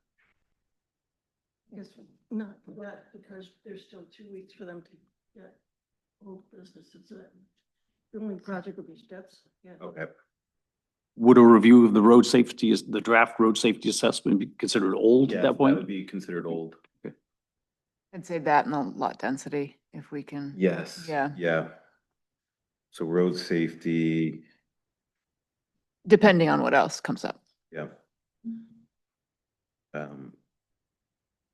Yes, not that, because there's still 2 weeks for them to get old businesses. The only project would be steps, yeah. Okay. Would a review of the road safety, the draft road safety assessment be considered old Yeah, at that point? would be considered old. I'd say that and the lot density, if we can. Yes. Yeah. Yeah. So road safety, Depending on what else comes up. yeah.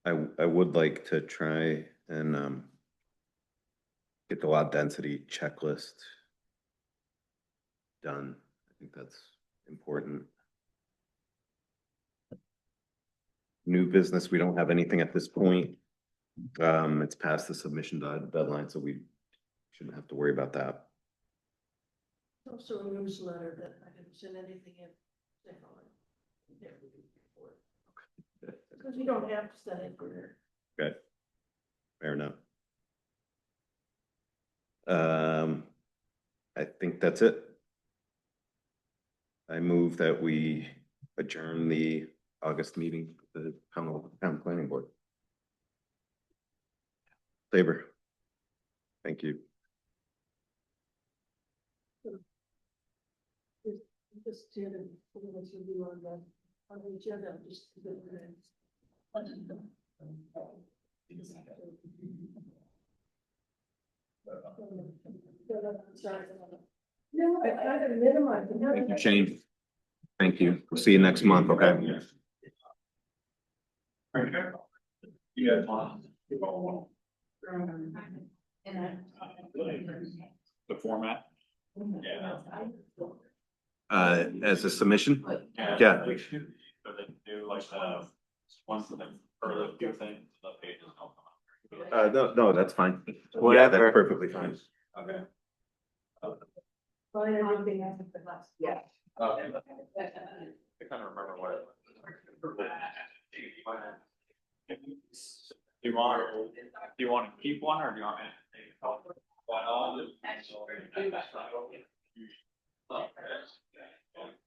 I would like to try and get the lot density checklist done. I think that's important. New business, we don't have anything at this point. It's past the submission deadline, so we shouldn't have to worry about that. Also a newsletter that I didn't send anything in. Because you don't have to send it for your. Okay. Fair enough. I think that's it. I move that we adjourn the August meeting, of the town planning board. Favor. Thank you. Just did it, what you do on the agenda, just. No, I tried to minimize. Thank you, Shane. Thank you. We'll see you next month, okay? The format? As a submission? Yeah. We should, so they do like, one for the few things, the pages don't come up. No, that's fine. Yeah, Whatever. that's perfectly fine. Okay. Yeah. Okay. I kind of remember what it was. Do you want to keep one or do you want me to take a couple?